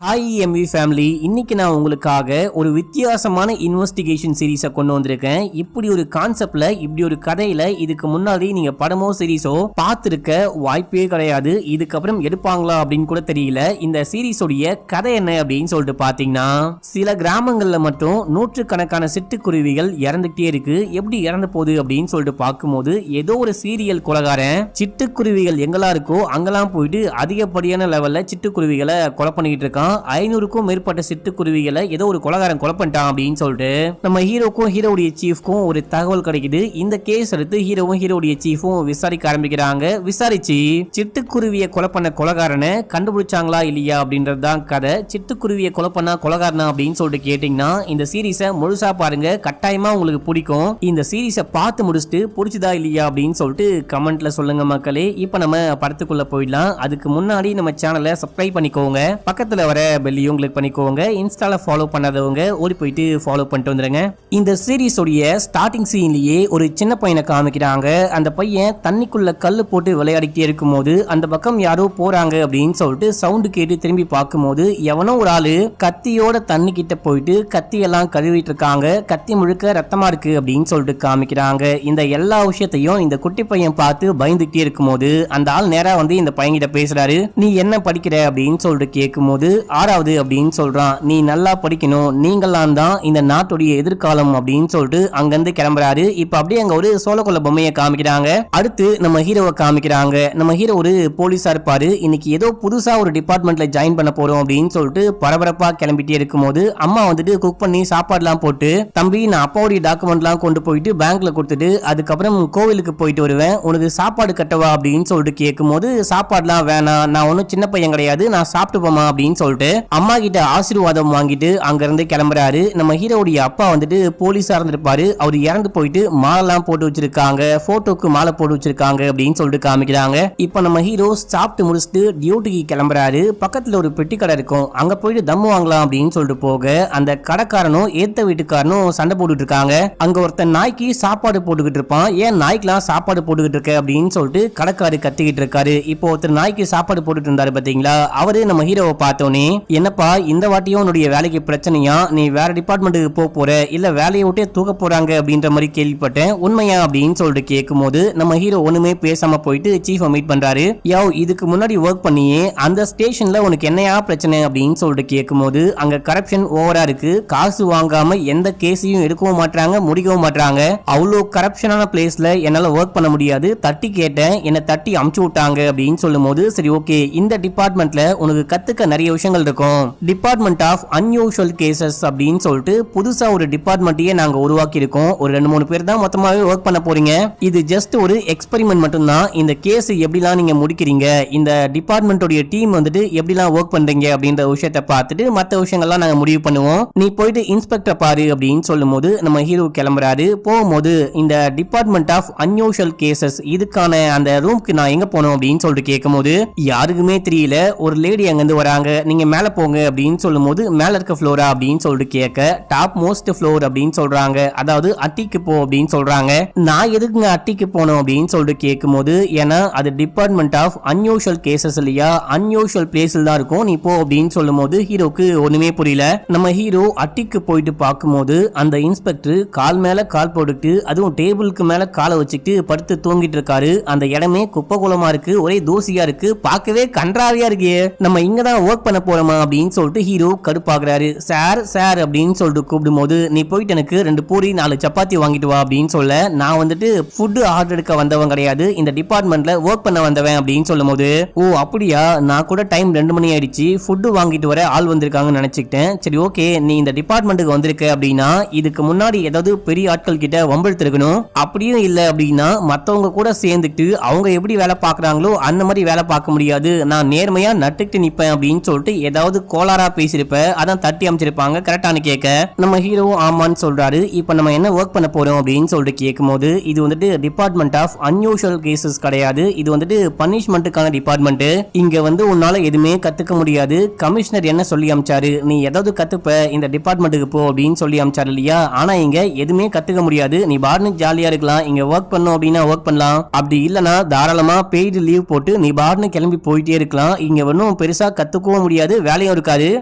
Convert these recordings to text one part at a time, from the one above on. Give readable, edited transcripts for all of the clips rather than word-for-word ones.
Hi MV family, இன்னைக்கு நான் உங்களுக்காக ஒரு வித்தியாசமான இன்வெஸ்டிகேஷன் சீரீஸை கொண்டு வந்திருக்கேன். இப்படி ஒரு கான்செப்ட்ல இப்படி ஒரு கதையில இதுக்கு முன்னாடி நீங்க படமோ சீரீஸோ பார்த்திருக்க வாய்ப்பே கிடையாது. இதுக்கப்புறம் எடுப்பாங்களா அப்படின்னு கூட தெரியல. இந்த சீரீஸோடைய கதை என்ன அப்படின்னு சொல்லிட்டு பாத்தீங்கன்னா, சில கிராமங்கள்ல மட்டும் நூற்றுக்கணக்கான சிட்டுக்குருவிகள் இறந்துகிட்டே இருக்கு. எப்படி இறந்து போகுது அப்படின்னு சொல்லிட்டு பார்க்கும்போது, ஏதோ ஒரு சீரியல் கொலைகாரன் சிட்டுக்குருவிகள் எங்கெல்லாம் இருக்கோ அங்கெல்லாம் போயிட்டு அதிகப்படியான லெவல்ல சிட்டுக்குருவிகளை கொலை பண்ணிட்டு இருக்கான். 500க்கும் மேற்பட்ட சிட்டுக்குருவிகளை ஏதோ ஒரு கொலைகாரன் கொலை பண்ணிட்டான் அப்படின்னு சொல்லிட்டு நம்ம ஹீரோக்கும் ஹீரோடைய சீஃப்க்கும் ஒரு தகவல் கிடைக்குது. இந்த கேஸ் எடுத்து ஹீரோவும் ஹீரோடைய சீஃபும் விசாரிக்க ஆரம்பிக்கிறாங்க. விசாரிச்சு சிட்டுக்குருவியை கொலை பண்ண கொலைகாரனை கண்டுபிடிச்சாங்களா இல்லையா அப்படின்றதுதான் கதை. சிட்டுக்குருவியை கொலை பண்ண கொலைகாரனா அப்படின்னு சொல்லிட்டு கேட்டீங்கன்னா, இந்த சீரீஸை முழுசா பாருங்க, கட்டாயமா உங்களுக்கு பிடிக்கும். இந்த சீரீஸை பார்த்து முடிச்சுட்டு பிடிச்சதா இல்லையா அப்படின்னு சொல்லிட்டு கமெண்ட்ல சொல்லுங்க மக்களே. இப்ப நம்ம படத்துக்குள்ள போயிடலாம். அதுக்கு முன்னாடி நம்ம சேனலை சப்ஸ்கிரைப் பண்ணிக்கோங்க, பக்கத்துல வர பெல்லையும் கிளிக் பண்ணிக்கோங்க. இன்ஸ்டால ஃபாலோ பண்ணாதவங்க ஓடி போயிட்டு ஃபாலோ பண்ணிட்டு வந்துருங்க. இந்த சீரீஸ் உடைய ஸ்டார்டிங் சீன்லயே ஒரு சின்ன பையனை காமிக்கிறாங்க. அந்த பையன் தண்ணிக்குள்ள கல்லு போட்டு விளையாடிட்டே இருக்கும் போது அந்த பக்கம் யாரோ போறாங்க அப்படின்னு சொல்லிட்டு சவுண்டு கேட்டு திரும்பி பார்க்கும்போது, எவனோ ஒரு ஆளு கத்தியோட தண்ணி கிட்ட போயிட்டு கத்தியெல்லாம் கழுவிட்டு இருக்காங்க. கத்தி முழுக்க ரத்தமா இருக்கு அப்படின்னு சொல்லிட்டு காமிக்கிறாங்க. இந்த எல்லா விஷயத்தையும் இந்த குட்டி பையன் பார்த்து பயந்துகிட்டே இருக்கும்போது, அந்த ஆள் நேரா வந்து இந்த பையன் கிட்ட பேசுறாரு. நீ என்ன படிக்கிற அப்படின்னு சொல்லிட்டு கேட்கும்போது, 6வது அப்படின்னு சொல்றான். நீ நல்லா படிக்கணும், நீங்களாம் தான் இந்த நாட்டுடைய எதிர்காலம் அப்படின்னு சொல்லிட்டு அங்கிருந்து கிளம்புறாரு. இப்ப அப்படியே அங்க ஒரு சோளக்கொல்ல பொம்மையை காமிக்கிறாங்க. அடுத்து நம்ம ஹீரோவை காமிக்கிறாங்க. நம்ம ஹீரோ ஒரு போலீஸா இருப்பாரு. இன்னைக்கு ஏதோ புதுசா ஒரு டிபார்ட்மெண்ட்ல ஜாயின் பண்ண போறோம் அப்படின்னு சொல்லிட்டு பரபரப்பா கிளம்பிட்டே இருக்கும்போது, அம்மா வந்துட்டு குக் பண்ணி சாப்பாடுலாம் போட்டு, தம்பி நான் அப்பாவுடைய டாக்குமெண்ட்லாம் கொண்டு போயிட்டு பேங்க்ல கொடுத்துட்டு அதுக்கப்புறம் கோவிலுக்கு போயிட்டு வருவேன், உனக்கு சாப்பாடு கட்டவா அப்படின்னு சொல்லிட்டு கேட்கும்போது, சாப்பாடுலாம் வேணாம், நான் ஒன்னும் சின்ன பையன் கிடையாது, நான் சாப்பிட்டு போமா அப்படின்னு சொல்லிட்டு அம்மா கிட்ட ஆசீர்வாதம் வாங்கிட்டு அங்க இருந்து கிளம்புறாரு. நம்ம ஹீரோடைய அப்பா வந்துட்டு போலீஸா இருந்திருப்பாரு. அவர் இறந்து போயிட்டு மாலைலாம் போட்டு வச்சிருக்காங்க, போட்டோக்கு மாலை போட்டு வச்சிருக்காங்க அப்படின்னு சொல்லிட்டு காமிக்கிறாங்க. இப்ப நம்ம ஹீரோ சாப்பிட்டு முடிச்சுட்டு டியூட்டிக்கு கிளம்புறாரு. பக்கத்துல ஒரு பெட்டி கடை இருக்கும், அங்க போயிட்டு தம்மு வாங்கலாம் அப்படின்னு சொல்லிட்டு போக, அந்த கடைக்காரனும் ஏத்த வீட்டுக்காரனும் சண்டை போட்டுட்டு இருக்காங்க. அங்க ஒருத்தன் நாய்க்கு சாப்பாடு போட்டுக்கிட்டு இருப்பான். ஏன் நாய்க்கெல்லாம் சாப்பாடு போட்டுக்கிட்டு இருக்க அப்படின்னு சொல்லிட்டு கடைக்காரு கத்திக்கிட்டு இருக்காரு. இப்போ ஒருத்தர் நாய்க்கு சாப்பாடு போட்டுட்டு இருந்தாரு பாத்தீங்களா, அவரு நம்ம ஹீரோவை பார்த்தோன்னே, என்னப்பா இந்த வாட்டியும் உன்னுடைய வேலைக்கு பிரச்சனையா, நீ வேற டிபார்ட்மெண்ட்டுக்கு போற இல்ல வேலையை விட்டே தூக்க போறாங்க அப்படின்ற மாதிரி கேள்விப்பட்டேன், உண்மையா அப்படின்னு சொல்லிட்டு கேட்கும்போது, நம்ம ஹீரோ ஒண்ணுமே பேசாம போயிட்டு சீஃபை மீட் பண்றாரு. யாவ் இதுக்கு முன்னாடி ஒர்க் பண்ணியே அந்த ஸ்டேஷன்ல உனக்கு என்னையா பிரச்சனை அப்படின்னு சொல்லிட்டு கேட்கும்போது, அங்க கரப்ஷன் ஓவரா இருக்கு, காசு வாங்காம எந்த கேஸையும் எடுக்கவும் மாட்டாங்க, முடிக்கவும் மாட்டாங்க, அவ்வளோ கரப்ஷனான பிளேஸ்ல என்னால ஒர்க் பண்ண முடியாது, தட்டி கேட்டேன், என்னை தட்டி அமுச்சு விட்டாங்க அப்படின்னு சொல்லும் போது, சரி ஓகே இந்த டிபார்ட்மெண்ட்ல உனக்கு கத்துக்க நிறைய விஷயங்கள் இருக்கும், டிபார்ட்மெண்ட் ஆஃப் அன்யூஷுவல் கேசஸ் அப்படின்னு சொல்லிட்டு புதுசா ஒரு டிபார்ட்மெண்ட்டையே நாங்க உருவாக்கி இருக்கோம். ஒரு 2-3 பேர் தான் மொத்தமாவே ஒர்க் பண்ண போறீங்க. இது ஜஸ்ட் ஒரு எக்ஸ்பெரிமெண்ட் மட்டும் தான். இந்த கேஸ் எப்படிலாம் நீங்க முடிக்கிறீங்க, இந்த டிபார்ட்மெண்டோட டீம் வந்துட்டு எப்படிலாம் ஒர்க் பண்றீங்க அப்படின்ற விஷயத்தை பார்த்துட்டு மற்ற விஷயங்கள்லாம் நாங்க முடிவு பண்ணுவோம், நீ போயிட்டு இன்ஸ்பெக்டர் பாரு அப்படின்னு சொல்லும் போது நம்ம ஹீரோ கிளம்புறாரு. போகும்போது இந்த டிபார்ட்மெண்ட் ஆஃப் அன்யூஷுவல் கேசஸ் இதுக்கான அந்த ரூம்க்கு நான் எங்க போனோம் அப்படின்னு சொல்லிட்டு கேட்கும்போது, யாருக்குமே தெரியல. ஒரு லேடி அங்கிருந்து வராங்க, நீங்க மேல போங்க அப்படின்னு சொல்லும்போது, மேல இருக்க ஃப்ளோரா அப்படின்னு சொல்லிட்டு கேட்க, டாப் மோஸ்ட் ஃப்ளோர் அப்படின்னு சொல்றாங்க, அதாவது அட்டிக்கு போ அப்படின்னு சொல்றாங்க. நான் எதுக்குங்க அட்டிக்கு போனோம் அப்படின்னு சொல்லிட்டு கேட்கும்போது, ஏன்னா அது டிபார்ட்மெண்ட் ஆஃப் அன்யூஷுவல் கேசஸ் இல்லையா, அன்யூஷுவல் பிளேஸ்ல தான் இருக்கும், நீ போ அப்படின்னு சொல்லும் போது ஹீரோக்கு ஒண்ணுமே புரியல. நம்ம ஹீரோ அட்டிக்கு போயிட்டு பார்க்கும்போது, அந்த இன்ஸ்பெக்டர் கால் மேல கால் போட்டுட்டு, அதுவும் டேபிளுக்கு மேல காலை வச்சுட்டு படுத்து தூங்கிட்டு இருக்காரு. அந்த இடமே குப்பை குளமா இருக்கு, ஒரே தோசியா இருக்கு, பார்க்கவே கன்றாவியா இருக்கு. நம்ம இங்கதான் ஒர்க் பண்ண போறோமா அப்படின்னு சொல்லிட்டு ஹீரோ கடுப்பாக்குறாரு. சார் சார் அப்படின்னு சொல்லிட்டு கூப்பிடும் போது, நீ போயிட்டு எனக்கு 2 பூரி 4 சப்பாத்தி வாங்கிட்டு வா அப்படின்னு சொல்ல, நான் வந்துட்டு ஃபுட் ஆர்டர் எடுக்க வந்தவன் கிடையாது, இந்த டிபார்ட்மெண்ட்ல ஒர்க் பண்ண வந்தவன் அப்படின்னு சொல்லும் போது, ஓ அப்படியா, நான் கூட டைம் 2 மணி ஆயிடுச்சு, ஃபுட் வாங்கிட்டு வர ஆள் வந்திருக்காங்கன்னு நினைச்சுக்கிட்டேன். சரி ஓகே, நீ இந்த டிபார்ட்மெண்ட்டுக்கு வந்திருக்க அப்படின்னா இதுக்கு முன்னாடி ஏதாவது பெரிய ஆட்கள் கிட்ட வம்பிழுத்திருக்கணும், அப்படியும் இல்ல அப்படின்னா மத்தவங்க கூட சேர்ந்துட்டு அவங்க எப்படி வேலை பாக்குறாங்களோ அந்த மாதிரி வேலை பார்க்க முடியாது, நான் நேர்மையா நட்டுக்கிட்டு நிப்பேன் அப்படின்னு சொல்லிட்டு ஏதாவது கோளாரா பேசிருப்ப, அதான் தட்டி அமைச்சிருப்பாங்க கரெக்டானு கேட்க, நம்ம ஹீரோ ஆமான்னு சொல்றாரு. இப்ப நம்ம என்ன ஒர்க் பண்ண போறோம் அப்படின்னு சொல்லிட்டு கேட்கும்போது, இது வந்துட்டு டிபார்ட்மெண்ட் ஆஃப் அன்யூஷுவல் கேசஸ் கிடையாது, இது வந்துட்டு பனிஷ்மெண்ட்டுக்கான டிபார்ட்மெண்ட், இங்க வந்து உன்னால எதுவுமே கத்துக்க முடியாது, கமிஷனர் என்ன சொல்லி அமைச்சாரு, நீ ஏதாவது கத்துப்ப இந்த டிபார்ட்மெண்ட்டுக்கு போ அப்படின்னு சொல்லி அமைச்சாரு இல்லையா, ஆனா இங்க எதுவுமே கத்துக்க முடியாது, நீ பாருன்னு ஜாலியா இருக்கலாம், இங்க ஒர்க் பண்ணும் அப்படின்னா ஒர்க் பண்ணலாம், அப்படி இல்லனா தாராளமா பெய்டு லீவ் போட்டு நீ பாருன்னு கிளம்பி போயிட்டே இருக்கலாம், இங்க ஒன்னும் பெருசா கத்துக்கவும் முடியாது, இருக்காது, வேலையும் இருக்காது,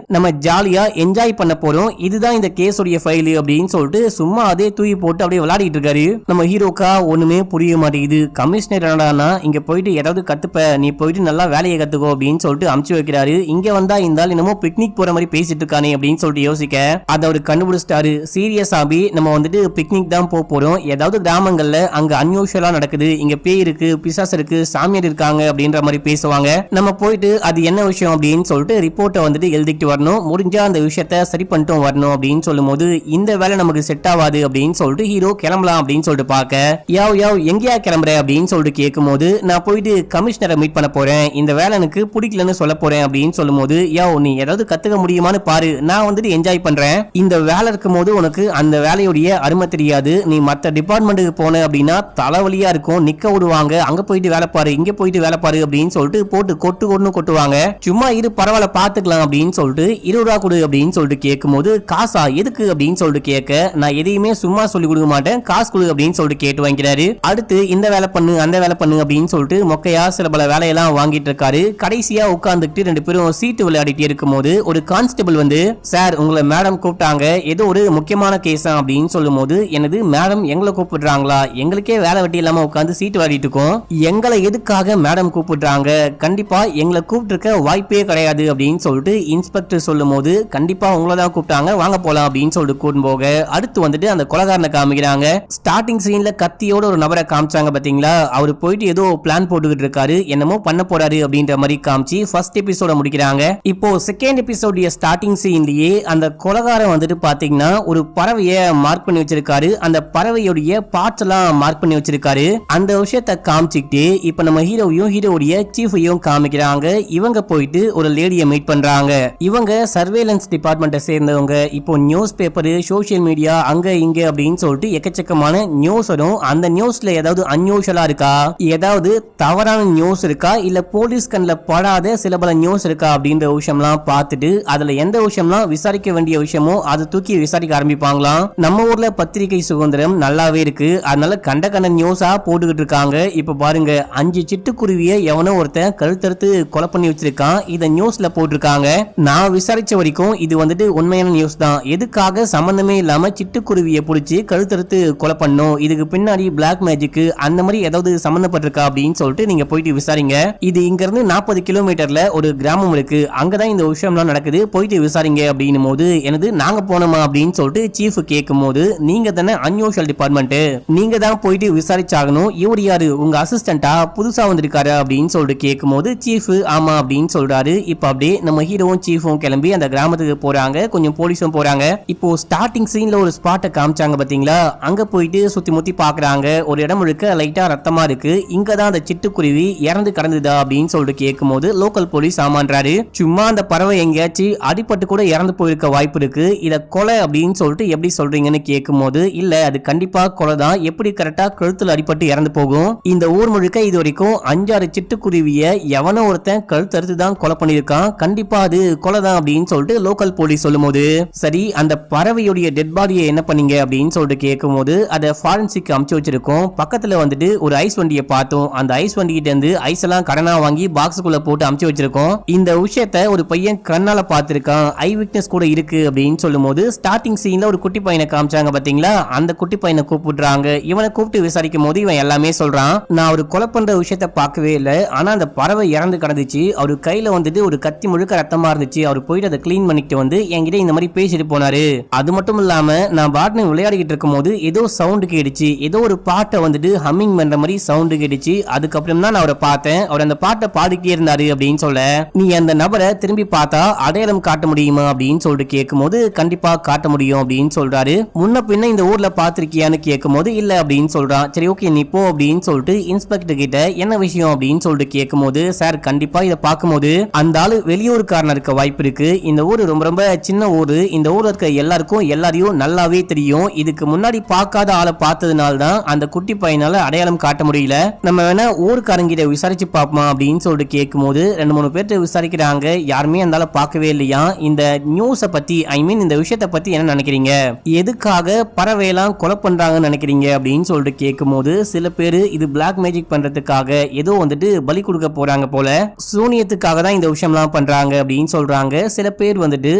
நம்ம ஜாலியா என்ஜாய் பண்ண போறோம், இதுதான் இந்த கேஸோட ஃபைல் அப்படின்னு சொல்லிட்டு சும்மா அதே தூக்கி போட்டு அப்படியே விளையாடிட்டு இருக்காரு. நம்ம ஹீரோக்கா ஒண்ணுமே புரிய மாட்டேங்குது. கமிஷனர் என்னடானா இங்க போயிட்டு ஏதாவது கத்துப்ப, நீ போயிட்டு நல்லா வேலையை கத்துக்கோ அப்படின்னு சொல்லிட்டு அமுச்சு வைக்கிறாரு. இங்க வந்தா இந்த ஆள் என்னமோ பிக்னிக் போற மாதிரி பேசிட்டு இருக்கானே அப்படின்னு சொல்லிட்டு யோசிக்க அதை அவர் கண்டுபிடிச்சிட்டாரு. சீரியஸ் ஆபி நம்ம வந்துட்டு பிக்னிக் தான் போறோம், ஏதாவது கிராமங்கள்ல அங்க அன்யூஷுவலா நடக்குது, இங்க பேய் இருக்கு, பிசாசு இருக்கு, சாமியார் இருக்காங்க அப்படின்ற மாதிரி பேசுவாங்க, நம்ம போயிட்டு அது என்ன விஷயம் அப்படின்னு சொல்லிட்டு ரிப்போர்ட்டை வந்துட்டு எழுதிட்டு வரணும், முடிஞ்சா அந்த விஷயத்த சரி பண்ணிட்டு வரணும் அப்படின்னு சொல்லும் போது இந்த வேலை நமக்கு செட் ஆகாது அப்படின்னு சொல்லிட்டு ஹீரோ கிளம்பலாம் அப்படின்னு சொல்லிட்டு பார்க்க யாவ் எங்கேயா கிளம்புற அப்படின்னு சொல்லிட்டு கேட்கும் போது நான் போயிட்டு கமிஷனரை மீட் பண்ண போறேன், இந்த வேலை எனக்கு பிடிக்கலன்னு சொல்ல போறேன் அப்படின்னு சொல்லும் போது நீ ஏதாவது கத்துக்க முடியுமான்னு பாரு, நான் வந்துட்டு என்ஜாய் பண்றேன், இந்த வேலை இருக்கும் போது உனக்கு அந்த வேலையுடைய அருமை தெரியாது, நீ மத்த டிபார்ட்மெண்ட்டுக்கு போன அப்படின்னா தலைவலியா இருக்கும், நிக்க விடுவாங்க, அங்க போயிட்டு வேலை பாரு, இங்க போயிட்டு வேலை பாரு அப்படின்னு சொல்லிட்டு போட்டு கொட்டுவாங்க, சும்மா இரு பரவாயில்ல பாத்துக்கலாம் அப்படின்னு சொல்லிட்டு 20 ரூபா கொடு அப்படின்னு சொல்லிட்டு கேட்கும் போது காசா எதுக்கு அப்படின்னு சொல்லிட்டு கேட்க நான் எதையுமே சும்மா சொல்லி கொடுக்க மாட்டேன், காசு கொடு அப்படின்னு சொல்லிட்டு கேட்டு வாங்கிறாரு. அடுத்து இந்த வேலை பண்ணு அந்த வேலை பண்ணு அப்படின்னு சொல்லிட்டு மொக்கையா சில பல வேலையெல்லாம் வாங்கிட்டு இருக்காரு. கடைசியா உட்கார்ந்துட்டு ரெண்டு பேரும் சீட்டு விளையாடிட்டு இருக்கும் போது ஒரு கான்ஸ்டபிள் வந்து சார் உங்களை மேடம் கூப்பிட்டாங்க, ஏதோ ஒரு முக்கியமான கேஸ் அப்படின்னு சொல்லும் போது எனது மேடம் எங்களை கூப்பிடுறாங்களா, எங்களுக்கே வேலை வெட்டி இல்லாம உட்கார்ந்து சீட்டு விளையாடிட்டு இருக்கோம், எங்களை எதுக்காக மேடம் கூப்பிடுறாங்க, கண்டிப்பா எங்களை கூப்பிட்டு இருக்க வாய்ப்பே கிடையாது அப்படின்னு சொல்லிட்டு இன்ஸ்பெக்டர் சொல்லும் போது கண்டிப்பா உங்களை தான் கூப்பிட்டாங்க, வாங்க போலாம் அப்படின்னு சொல்லிட்டு கூட்டு போக அடுத்து வந்துட்டு அந்த கொலைகாரனை காமிக்கிறாங்க. ஸ்டார்டிங் சீன்ல கத்தியோட ஒரு நபரை காமிச்சாங்க பாத்தீங்களா, அவர் போயிட்டு ஏதோ பிளான் போட்டுக்கிட்டு இருக்காரு, என்னமோ பண்ண போறாரு அப்படின்ற மாதிரி காமிச்சு ஃபர்ஸ்ட் எபிசோட முடிக்கிறாங்க. இப்போ செகண்ட் எபிசோட ஸ்டார்டிங் சீன்லயே அந்த கொலைகாரன் வந்துட்டு பாத்தீங்கன்னா ஒரு பறவையை மார்க் பண்ணி வச்சிருக்காரு, அந்த பறவையுடைய பார்ட்ஸ் எல்லாம் மார்க் பண்ணி வச்சிருக்காரு. அந்த விஷயத்தை காமிச்சுக்கிட்டு இப்ப நம்ம ஹீரோடைய சீஃபையும் காமிக்கிறாங்க. இவங்க போயிட்டு ஒரு லேடியை மீட் பண்றாங்க. இவங்க சர்வேலன்ஸ் டிபார்ட்மெண்ட்டை சேர்ந்தவங்க. இப்போ நியூஸ் பேப்பர், சோசியல் மீடியா அங்க இங்க அப்படின்னு சொல்லிட்டு எக்கச்சக்கமான நியூஸ் வரும். அந்த நியூஸ்ல ஏதாவது அன்யூஷுவலா இருக்கா, ஏதாவது தவறான நியூஸ் இருக்கா, இல்ல போலீஸ் கண்ணில் படாத சில பல நியூஸ் இருக்கா அப்படின்ற விஷயம்லாம் பார்த்துட்டு அதுல எந்த விஷயம்லாம் விசாரிக்க வேண்டிய விஷயமோ அதை தூக்கி விசாரிக்க ஆரம்பிப்பாங்களாம். நம்ம ஊர்ல பத்திரிகை சுதந்திரம் நல்லாவே இருக்கு, அதனால கண்ட நியூஸா போட்டுக்கிட்டு இருக்காங்க. இப்ப பாருங்க 5 சிட்டுக்குருவியை எவனோ ஒருத்தன் கழுத்தறுத்து கொலை பண்ணி வச்சிருக்கான், இத நியூஸ்ல போட்டிருக்காங்க. நான் விசாரிச்ச வரைக்கும் இது வந்துட்டு உண்மையான நியூஸ் தான். எதுக்காக சம்பந்தமே இல்லாம சிட்டுக்குருவியை பிடிச்சி கழுத்தறுத்து கொலை பண்ணும், இதுக்கு பின்னாடி பிளாக் மேஜிக் அந்த மாதிரி ஏதாவது சம்பந்தப்பட்டிருக்கா அப்படின்னு சொல்லிட்டு நீங்க போயிட்டு விசாரிங்க. இது இங்க இருந்து 40 கிலோமீட்டர்ல ஒரு கிராமம் இருக்கு, அங்கதான் இந்த விஷயம்லாம் நடக்குது, போயிட்டு விசாரிங்க அப்படின்னும் போது எனது நாங்க போனோமா அப்படின்னு சொல்லிட்டு சீஃப் கேட்கும் போது நீங்க தானே அன்யூஷுவல் டிபார்ட்மெண்ட், நீங்க தான் போயிட்டு விசாரிச்சாகணும், இவர் யாரு உங்க அசிஸ்டண்டா புதுசா வந்திருக்காரு அப்படின்னு சொல்லிட்டு கேட்கும் போது சீஃப் ஆமா அப்படின்னு சொல்றாரு. இப்ப அப்படியே நம்ம ஹீரோவும் சீஃபும் கிளம்பி அந்த கிராமத்துக்கு போறாங்க, கொஞ்சம் போலீஸும் போறாங்க. இப்போ ஸ்டார்டிங் சீன்ல ஒரு ஸ்பாட்டை காமிச்சாங்க பாத்தீங்களா, அங்க போயிட்டு சுத்தி முத்தி பாக்குறாங்க. ஒரு இடம் முழுக்க லைட்டா ரத்தமா இருக்கு, இங்கதான் அந்த சிட்டுக்குருவி இறந்து கடந்ததா அப்படின்னு சொல்லிட்டு கேட்கும் போது லோக்கல் போலீஸ் ஆமான்றாரு. சும்மா அந்த பறவை எங்கேயாச்சும் அடிபட்டு கூட இறந்து போயிருக்க வாய்ப்பு இருக்கு, இத கொலை அப்படின்னு சொல்லிட்டு எப்படி சொல்றீங்கன்னு கேட்கும் போது இல்ல அது கண்டிப்பா கொலை தான், எப்படி கரெக்டா கழுத்துல அடிபட்டு இறந்து போகும், இந்த ஊர் முழுக்க இது வரைக்கும் 5-6 சிட்டுக்குருவிய எவனோ ஒருத்தன் கழுத்தறுத்து தான் கொலை பண்ணிருக்கான், கண்டிப்பா அது கொலை தான் அப்படின்னு சொல்லிட்டு லோக்கல் போலீஸ் சொல்லும் போது சரி அந்த பறவையுடைய டெட் பாடியை என்ன பண்ணீங்க அப்படின்னு சொல்லிட்டு கேட்கும் போது அதை ஃபாரன்சிக் அமுச்சு வச்சிருக்கோம், பக்கத்துல வந்துட்டு ஒரு ஐஸ் வண்டியை பார்த்தோம், அந்த ஐஸ் வண்டிகிட்ட இருந்து ஐஸ் எல்லாம் கடனா வாங்கி பாக்ஸுக்குள்ள போட்டு அமுச்சு வச்சிருக்கோம், இந்த விஷயத்த ஒரு பையன் கண்ணால பார்த்திருக்கான், ஐ விட்னஸ் கூட இருக்கு அப்படின்னு சொல்லும் போது ஸ்டார்டிங் சீன்ல ஒரு குட்டி பையனை காமிச்சாங்க பாத்தீங்களா, அந்த குட்டி பையனை கூப்பிடுறாங்க. இவனை கூப்பிட்டு விசாரிக்கும் போது இவன் எல்லாமே சொல்றான், நான் ஒரு கொலை பண்ற விஷயத்த பார்க்கவே இல்லை, ஆனா அந்த பறவை இறந்து கிடந்துச்சு, அவரு கையில வந்துட்டு ஒரு கத்தி முழுக்க ரத்தமா இருந்துச்சு, அவர் போயிட்டு அதை கிளீன் பண்ணிட்டு வந்து என்கிட்ட இந்த மாதிரி பேசிட்டு போனாரு, அது மட்டும் இல்லாம நான் பாட்னு விளையாடிக்கிட்டு இருக்கும் போது ஏதோ சவுண்ட் கேடுச்சு, ஏதோ ஒரு பாட்டை வந்துட்டு ஹம்மிங் பண்ற மாதிரி சவுண்ட் கேடுச்சு, அதுக்கப்புறம் தான் நான் அவரை பார்த்தேன், அவர் அந்த பாட்டை பாடிக்கிட்டே இருந்தாரு அப்படின்னு சொல்ல நீ அந்த நபரை திரும்பி பார்த்தா அடையாளம் காட்ட முடியுமா அப்படின்னு சொல்லிட்டு கேட்கும் போது கண்டிப்பா காட்ட முடியும் அப்படின்னு சொல்றாரு. முன்ன பின்ன இந்த ஊர்ல பாத்திருக்கியான்னு கேட்கும் போது இல்ல அப்படின்னு சொல்றான். சரி ஓகே நீ போ அப்படின்னு சொல்லிட்டு இன்ஸ்பெக்டர் கிட்ட என்ன விஷயம் அப்படின்னு சொல்லிட்டு கேட்கும் போது சார் கண்டிப்பா இதை பார்க்கும்போது அந்த ஆளு வெளியூருக்காரனா இருக்க வாய்ப்பு இருக்கு, இந்த ஊரு ரொம்ப ரொம்ப சின்ன ஊரு, இந்த ஊர்ல இருக்க எல்லாருக்கும் எல்லாரையும் நல்லாவே தெரியும், இதுக்கு முன்னாடி பார்க்காத ஆளை பார்த்ததுனால தான் அந்த குட்டி பையனால அடையாளம் காட்ட முடியல, நம்ம வேணா ஊருக்காரங்கிட்ட விசாரிச்சு பார்ப்போம் அப்படின்னு சொல்லிட்டு கேட்கும் போது 2-3 பேர்ட்ட விசாரிக்கிறாங்க, யாருமே அந்த ஆளை பார்க்கவே இல்லையா, இந்த நியூஸை பத்தி ஐ மீன் இந்த விஷயத்தை பத்தி என்ன நினைக்கிறீங்க, எதுக்காக பறவையெல்லாம் கொலை பண்றாங்கன்னு நினைக்கிறீங்க அப்படின்னு சொல்லிட்டு கேட்கும் போது சில பேரு இது பிளாக் மேஜிக் பண்றதுக்காக ஏதோ வந்துட்டு பலி கொடுக்க போறாங்க போல, சூனியத்துக்காக தான் இந்த விஷயம்லாம் பண்றாங்க பண்றாங்க அப்படின்னு சொல்றாங்க. சில பேர் வந்துட்டு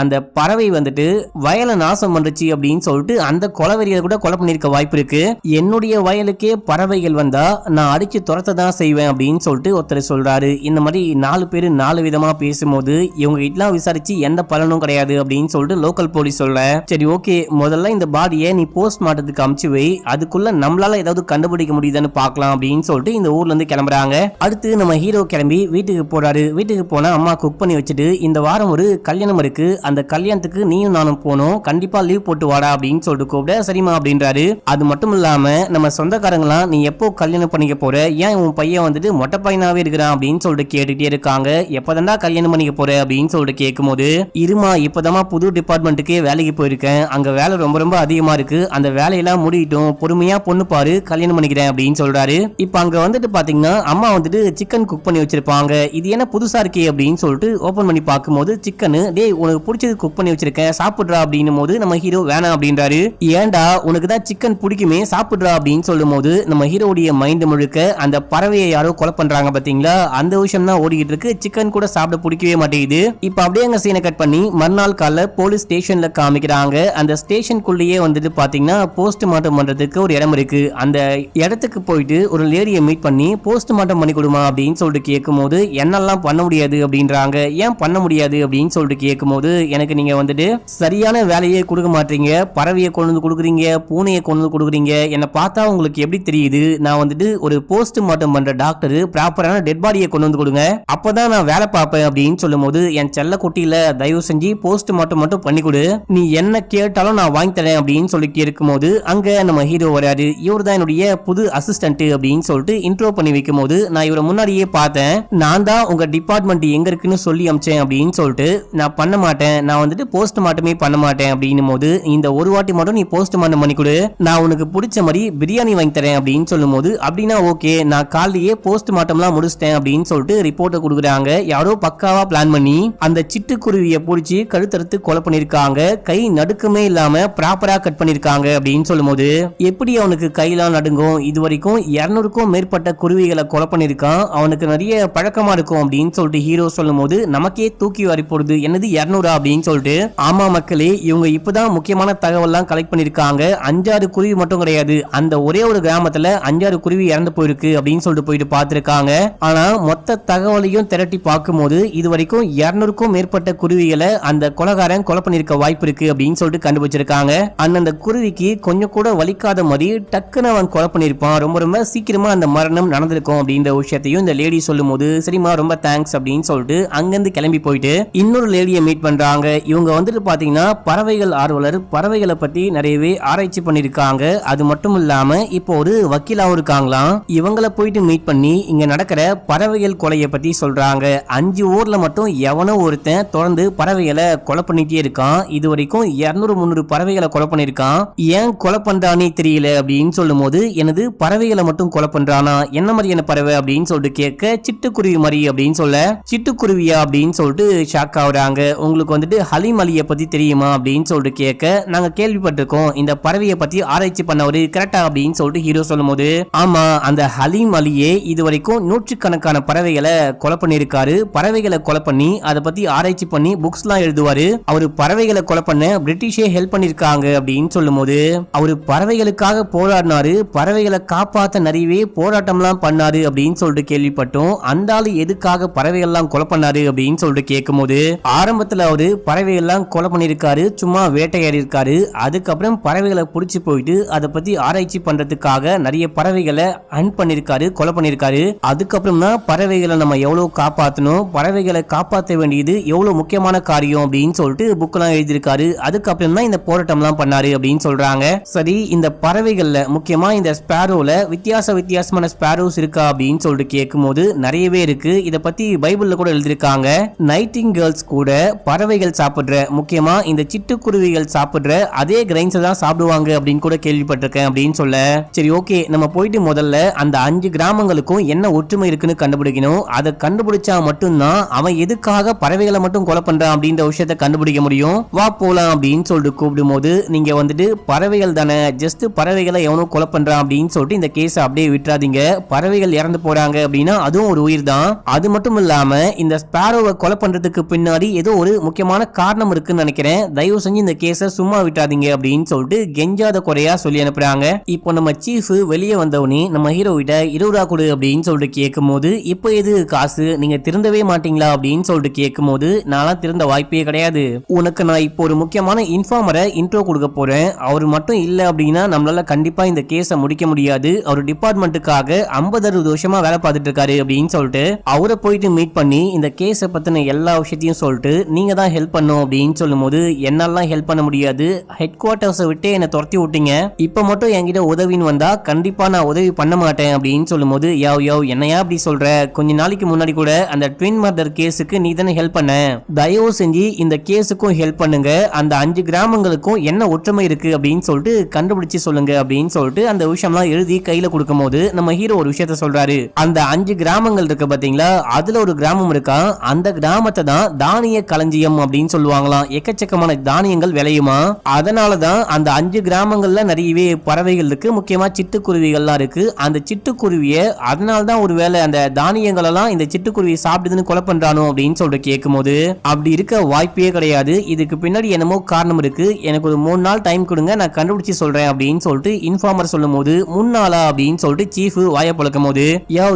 அந்த பறவை வந்துட்டு வயலை நாசம் பண்ணுச்சு அப்படின்னு சொல்லிட்டு அந்த கொலவெறியை கூட கொலை பண்ணிருக்க வாய்ப்பு இருக்கு. என்னுடைய வயலுக்கே பறவைகள் வந்தா நான் அடிச்சு துரத்த தான் செய்வேன் அப்படின்னு சொல்லிட்டு ஒருத்தர் சொல்றாரு. இந்த மாதிரி 4 பேர் 4 விதமா பேசும்போது இவங்க இதெல்லாம் விசாரிச்சு எந்த பலனும் கிடையாது அப்படின்னு சொல்லிட்டு லோக்கல் போலீஸ் சொல்ல, சரி ஓகே முதல்ல இந்த பாடியை நீ போஸ்ட் மார்ட்டத்துக்கு அமுச்சு வை, அதுக்குள்ள நம்மளால ஏதாவது கண்டுபிடிக்க முடியுதுன்னு பார்க்கலாம் அப்படின்னு சொல்லிட்டு இந்த ஊர்ல இருந்து கிளம்புறாங்க. அடுத்து நம்ம ஹீரோ கிளம்பி வீட்டுக்கு போறாரு. வீட்டுக்கு போனா அம்மா குக் பண்ணி வச்சுட்டு இந்த வாரம் ஒரு கல்யாணம் இருக்கு, அந்த கல்யாணத்துக்கு நீயும் நானும் போனோம், கண்டிப்பா லீவ் போட்டு வாடா அப்படின்னு சொல்லிட்டு கூப்பிட சரிமா அப்படின்றாரு. அது மட்டும் இல்லாம நம்ம சொந்தக்காரங்களாம் நீ எப்போ கல்யாணம் பண்ணிக்க போற, ஏன் உன் பையன் வந்துட்டு மொட்டை பையனாவே இருக்கிறான் அப்படின்னு சொல்லிட்டு கேட்டுட்டே இருக்காங்க. எப்பதான்டா கல்யாணம் பண்ணிக்க போற அப்படின்னு சொல்லிட்டு கேட்கும்போது, இருமா இப்பதாமா புது டிபார்ட்மெண்ட்டுக்கு வேலைக்கு போயிருக்கேன், அங்க வேலை ரொம்ப ரொம்ப அதிகமா இருக்கு, அந்த வேலையெல்லாம் முடியட்டும், பொறுமையா பொண்ணு பாரு, கல்யாணம் பண்ணிக்கிறேன் அப்படின்னு சொல்றாரு. இப்ப அங்க வந்துட்டு பாத்தீங்கன்னா அம்மா வந்துட்டு சிக்கன் குக் பண்ணி வச்சிருப்பாங்க. இது என்ன புதுசா இருக்கே அப்படின்னு சொல்லிட்டு ஓபன் பண்ணி பார்க்கும்போது சிக்கன், டேய் உனக்கு பிடிச்சது குக் பண்ணி வச்சிருக்கேன் சாப்பிடுறா அப்படின்னும் போது நம்ம ஹீரோ வேணாம் அப்படின்றாரு. ஏன்டா உனக்கு தான் சிக்கன் பிடிக்குமே சாப்பிடுறா அப்படின்னு சொல்லும் போது நம்ம ஹீரோடைய மைண்ட் முழுக்க அந்த பறவையை யாரோ கொலை பண்றாங்க பாத்தீங்களா, அந்த விஷயம் தான் ஓடிக்கிட்டு இருக்கு. சிக்கன் கூட சாப்பிட பிடிக்கவே மாட்டேங்குது. இப்ப அப்படியே அங்க சீனை கட் பண்ணி மறுநாள் காலைல போலீஸ் ஸ்டேஷன்ல காமிக்கிறாங்க. அந்த ஸ்டேஷனுக்குள்ளேயே வந்துட்டு பாத்தீங்கன்னா போஸ்ட்மார்ட்டம் பண்றதுக்கு ஒரு இடம் இருக்கு. அந்த இடத்துக்கு போயிட்டு ஒரு லேடியை மீட் பண்ணி போஸ்ட்மார்ட்டம் பண்ணி கொடுமா அப்படின்னு சொல்லிட்டு கேட்கும்போது என்னெல்லாம் பண்ண முடியாது அப்படின்றாங்க. ஏன் பண்ண முடியாது அப்படின்னு சொல்லிட்டு கேட்கும்போது, எனக்கு நீங்க வந்துட்டு சரியான வேலையை கொடுக்க மாட்டீங்க, பறவையை கொண்டு வந்து கொடுக்குறீங்க, பூனையை கொண்டு வந்து கொடுக்குறீங்க, என்னை பார்த்தா உங்களுக்கு எப்படி தெரியுது நான் வந்துட்டு ஒரு போஸ்ட்மார்ட்டம் பண்ற டாக்டர், ப்ராப்பரான டெட் பாடியை கொண்டு வந்து கொடுங்க, அப்பதான் நான் வேலை பார்ப்பேன் அப்படின்னு சொல்லும் போது, என் செல்ல குட்டியில தயவு செஞ்சு போஸ்ட்மார்ட்டம் மட்டும் பண்ணி கொடு, நீ என்ன கேட்டாலும் நான் வாங்கி தரேன் அப்படின்னு சொல்லிட்டு இருக்கும்போது அங்க நம்ம ஹீரோ வராரு. இவர் தான் என்னுடைய புது அசிஸ்டன்ட் அப்படின்னு சொல்லிட்டு இன்ட்ரோ பண்ணி வைக்கும் போது, நான் இவரை முன்னாடியே பார்த்தேன், நான் தான் உங்க டிபார்ட்மெண்ட் எங்க இருக்குன்னு சொல்லி அமிச்சேன் அப்படின்னு சொல்லிட்டு, நான் பண்ண மாட்டேன், நான் வந்துட்டு போஸ்ட்மார்ட்டமே பண்ண மாட்டேன் அப்படின்னும் போது, இந்த ஒரு வாட்டி மட்டும் நீ போஸ்ட்மார்ட்டம் பண்ணி கொடு, நான் உனக்கு பிடிச்ச மாதிரி பிரியாணி வாங்கி தரேன் அப்படின்னு சொல்லும் போது, அப்படின்னா ஓகே நான் காலையே போஸ்ட்மார்ட்டம்லாம் முடிச்சிட்டேன் அப்படின்னு சொல்லிட்டு ரிப்போர்ட்டை கொடுக்குறாங்க. யாரோ பக்காவா பிளான் பண்ணி அந்த சிட்டுக்குருவியை பிடிச்சி கழுத்தறுத்து கொலை பண்ணிருக்காங்க. கை நடுக்கமே இல்லாம ப்ராப்பரா கட் பண்ணிருக்காங்க அப்படின்னு சொல்லும் போது, எப்படி அவனுக்கு கையெல்லாம் நடுங்கும், இது வரைக்கும் 200க்கும் மேற்பட்ட குருவிகளை கொலை பண்ணிருக்கான், அவனுக்கு நிறைய பழக்கமா இருக்கும் அப்படின்னு சொல்லிட்டு ஹீரோ சொல்லும் போது நமக்கே தூக்கி வாரி போடுது. என்னது 200 அப்படின்னு சொல்லிட்டு. ஆமா மக்களே, இவங்க இப்பதான் முக்கியமான தகவல்லாம் கலெக்ட் பண்ணிருக்காங்க. 5-6 குருவி மட்டும் கிடையாது, அந்த ஒரே ஒரு கிராமத்துல 5-6 குருவி இறந்து போயிருக்கு அப்படின்னு சொல்லிட்டு போயிட்டு பார்த்திருக்காங்க. ஆனா மொத்த தகவலையும் திரட்டி பார்க்கும்போது இது வரைக்கும் 200க்கும் மேற்பட்ட குருவிகளை அந்த கொலைகாரன் கொலை பண்ணிருக்க வாய்ப்பு இருக்கு அப்படின்னு சொல்லிட்டு கண்டுபிடிச்சிருக்காங்க. அந்த குருவிக்கு கொஞ்சம் கூட வலிக்காத மாதிரி டக்குன்னு அவன் கொலை பண்ணிருப்பான், ரொம்ப ரொம்ப சீக்கிரமா அந்த மரணம் நடந்திருக்கும் அப்படின்ற விஷயத்தையும் இந்த லேடி சொல்லும் போது, சரிமா ரொம்ப தேங்க்ஸ் அப்படின்னு சொல்லிட்டு அங்கிருந்து கிளம்பி போயிட்டு இன்னொரு லேடியை மீட் பண்றாங்க. இவங்க வந்துட்டு பாத்தீங்கன்னா பறவைகள் ஆர்வலர், பறவைகளை பத்தி நிறையவே ஆராய்ச்சி பண்ணிருக்காங்க. அது மட்டும் இல்லாம இப்போ ஒரு வக்கீலாவும் இருக்காங்களாம். இவங்களை போயிட்டு மீட் பண்ணி இங்க நடக்கிற பறவைகள் கொலையை பத்தி சொல்றாங்க. 5 ஊர்ல மட்டும் எவனோ ஒருத்தன் தொடர்ந்து பறவைகளை கொலை பண்ணிட்டே இருக்கான். இது வரைக்கும் 200-300 பறவைகளை கொலை பண்ணிருக்கான். ஏன் கொலை பண்றானே தெரியல அப்படின்னு சொல்லும் போது, எனது பறவைகளை மட்டும் கொலை பண்றானா, என்ன மாதிரியான பறவை அப்படின்னு சொல்லிட்டு கேட்க, சிட்டுக்குருவி மாதிரி அப்படின்னு சொல்ல, சிட்டுக்குருவியா அப்படின்னு சொல்லிட்டு ஷாக் ஆகுறாங்க. உங்களுக்கு வந்துட்டு ஹலீம் அலியை பத்தி தெரியுமா அப்படின்னு சொல்லிட்டு கேட்க, நாங்க கேள்விப்பட்டிருக்கோம், இந்த பறவையை பத்தி ஆராய்ச்சி பண்ணவரு கரெக்டா அப்படின்னு சொல்லிட்டு ஹீரோ சொல்லும் போது, ஆமா அந்த ஹலீம் அலியே இது வரைக்கும் 100கணக்கான பறவைகளை கொலை பண்ணிருக்காரு. பறவைகளை கொலை பண்ணி அதை பத்தி ஆராய்ச்சி பண்ணி புக்ஸ் எல்லாம் எழுதுவாரு. அவரு பறவைகளை கொலை பண்ண பிரிட்டிஷே ஹெல்ப் பண்ணிருக்காங்க அப்படின்னு சொல்லும் போது, அவரு பறவைகளுக்காக போராடினாரு, பறவைகளை காப்பாத்த நிறையவே போராட்டம்லாம் பண்ணாரு அப்படின்னு சொல்லிட்டு கேள்விப்பட்டோம். அந்த ஆளு எதுக்காக பறவைகள் எல்லாம் கொலை பண்ணாரு அப்படின்னு சொல்லிட்டு கேட்கும் போது, ஆரம்பத்துல அவரு பறவைகள் எல்லாம் கொலை பண்ணிருக்காரு, சும்மா வேட்டையாடி இருக்காரு. அதுக்கப்புறம் பறவைகளை புடிச்சு போயிட்டு அதை பத்தி ஆராய்ச்சி பண்றதுக்காக நிறைய பறவைகளை ஹண்ட் பண்ணிருக்காரு, கொலை பண்ணிருக்காரு. அதுக்கப்புறம் தான் பறவைகளை நம்ம எவ்வளவு காப்பாத்தணும், பறவைகளை காப்பாற்ற வேண்டியது எவ்வளவு முக்கியமான காரியம் அப்படின்னு சொல்லிட்டு புக்கெல்லாம் எழுதியிருக்காரு. அதுக்கப்புறம் தான் இந்த போராட்டம் எல்லாம் பண்ணாரு அப்படின்னு சொல்றாங்க. சரி, இந்த பறவைகள்ல முக்கியமா இந்த ஸ்பேரோல வித்தியாசமான ஸ்பேரோஸ் இருக்கா அப்படின்னு சொல்லிட்டு கேட்கும் போது, நிறையவே இருக்கு. இத பத்தி பைபிள்ல கூட எழுதிருக்காங்க. நைட்டிங்கேல்ஸ் கூட பறவைகள் சாப்பிடுற, முக்கியமா இந்த சிட்டுக்குருவிகள் சாப்பிடுற அதே கிரைன்ஸ் தான் சாப்பிடுவாங்க அப்படின்னு கூட கேள்விப்பட்டிருக்கேன் அப்படின்னு சொல்ல, சரி ஓகே நம்ம போயிட்டு முதல்ல அந்த 5 கிராமங்களுக்கும் என்ன ஒற்றுமை இருக்குன்னு கண்டுபிடிக்கணும். அதை கண்டுபிடிச்சா மட்டும்தான் அவன் எதுக்காக பறவைகளை மட்டும் கொலை பண்றான் அப்படின்ற விஷயத்தை கண்டுபிடிக்க முடியும். வா போலாம் அப்படின்னு சொல்லிட்டு கூப்பிடும் போது, நீங்க வந்துட்டு பறவைகள் தானே, ஜஸ்ட் பறவைகளை எவனோ கொலை பண்றான் அப்படின்னு சொல்லிட்டு இந்த கேஸை அப்படியே விட்டுறாதீங்க. பறவைகள் இறந்து போறாங்க அப்படின்னா அதுவும் ஒரு உயிர் தான். அது மட்டும் இல்லாம இந்த ஸ்பேரோ சாரோவை கொலை பண்றதுக்கு பின்னாடி ஏதோ ஒரு முக்கியமான காரணம் இருக்குன்னு நினைக்கிறேன், தயவு செஞ்சு இந்த கேஸ சும்மா விட்டாதீங்க அப்படின்னு சொல்லிட்டு கெஞ்சாத குறையா சொல்லி அனுப்புறாங்க. இப்போ நம்ம சீஃப் வெளியே வந்தவனே நம்ம ஹீரோ கிட்ட 20 ரூபா கொடு அப்படின்னு சொல்லிட்டு கேட்கும் போது, இப்போ எது காசு, நீங்க திருந்தவே மாட்டீங்களா அப்படின்னு சொல்லிட்டு கேட்கும் போது, நான்லாம் திருந்த வாய்ப்பே கிடையாது, உனக்கு நான் இப்போ ஒரு முக்கியமான இன்ஃபார்மரை இன்ட்ரோ கொடுக்க போறேன், அவர் மட்டும் இல்ல அப்படின்னா நம்மளால கண்டிப்பா இந்த கேஸை முடிக்க முடியாது, அவர் டிபார்ட்மெண்ட்டுக்காக 50-60 வருஷமா வேலை பார்த்துட்டு இருக்காரு அப்படின்னு சொல்லிட்டு அவரை போயிட்டு மீட் பண்ணி இந்த கேஸை பத்தின எல்லா விஷயத்தையும் சொல்லிட்டு நீங்க தான் ஹெல்ப் பண்ணும் அப்படின்னு சொல்லும் போது, என்னாலாம் ஹெல்ப் பண்ண முடியாது, ஹெட் குவார்டர்ஸை விட்டு என்னை துரத்தி விட்டீங்க, இப்ப மட்டும் என்கிட்ட உதவின்னு வந்தா கண்டிப்பா நான் உதவி பண்ண மாட்டேன் அப்படின்னு சொல்லும் போது, யோ என்னையா அப்படி சொல்ற, கொஞ்ச நாளைக்கு முன்னாடி கூட அந்த ட்வின் மர்டர் கேஸுக்கு நீ தானே ஹெல்ப் பண்ண, தயவு செஞ்சு இந்த கேஸுக்கும் ஹெல்ப் பண்ணுங்க, அந்த 5 கிராமங்களுக்கும் என்ன ஒற்றுமை இருக்கு அப்படின்னு சொல்லிட்டு கண்டுபிடிச்சு சொல்லுங்க அப்படின்னு சொல்லிட்டு அந்த விஷயம்லாம் எழுதி கையில கொடுக்கும் போது நம்ம ஹீரோ ஒரு விஷயத்த சொல்றாரு. அந்த 5 கிராமங்கள் இருக்கு பாத்தீங்களா, அதுல ஒரு கிராமம் இருக்கா, அந்த கிராமத்தை தான் தானிய களஞ்சியம் அப்படின்னு சொல்லுவாங்களாம், எக்கச்சக்கமான தானியங்கள் விளையுமா, அதனாலதான் அந்த 5 கிராமங்கள்ல நிறையவே பறவைகள் இருக்கு, முக்கியமா சிட்டுக்குருவிகள்லாம் இருக்கு, அந்த சிட்டுக்குருவிய அதனால்தான் ஒருவேளை அந்த தானியங்கள் எல்லாம் இந்த சிட்டுக்குருவியை சாப்பிடுதுன்னு கொலை பண்றானோ அப்படின்னு சொல்லிட்டு கேட்கும் போது, அப்படி இருக்க வாய்ப்பே கிடையாது, இதுக்கு பின்னாடி என்னமோ காரணம் இருக்கு, எனக்கு ஒரு 3 நாள் டைம் கொடுங்க, நான் கண்டுபிடிச்சு சொல்றேன் அப்படின்னு சொல்லிட்டு இன்ஃபார்மர் சொல்லும் போது, 3 நாளா அப்படின்னு சொல்லிட்டு சீஃப் வாய பழக்கும் போது,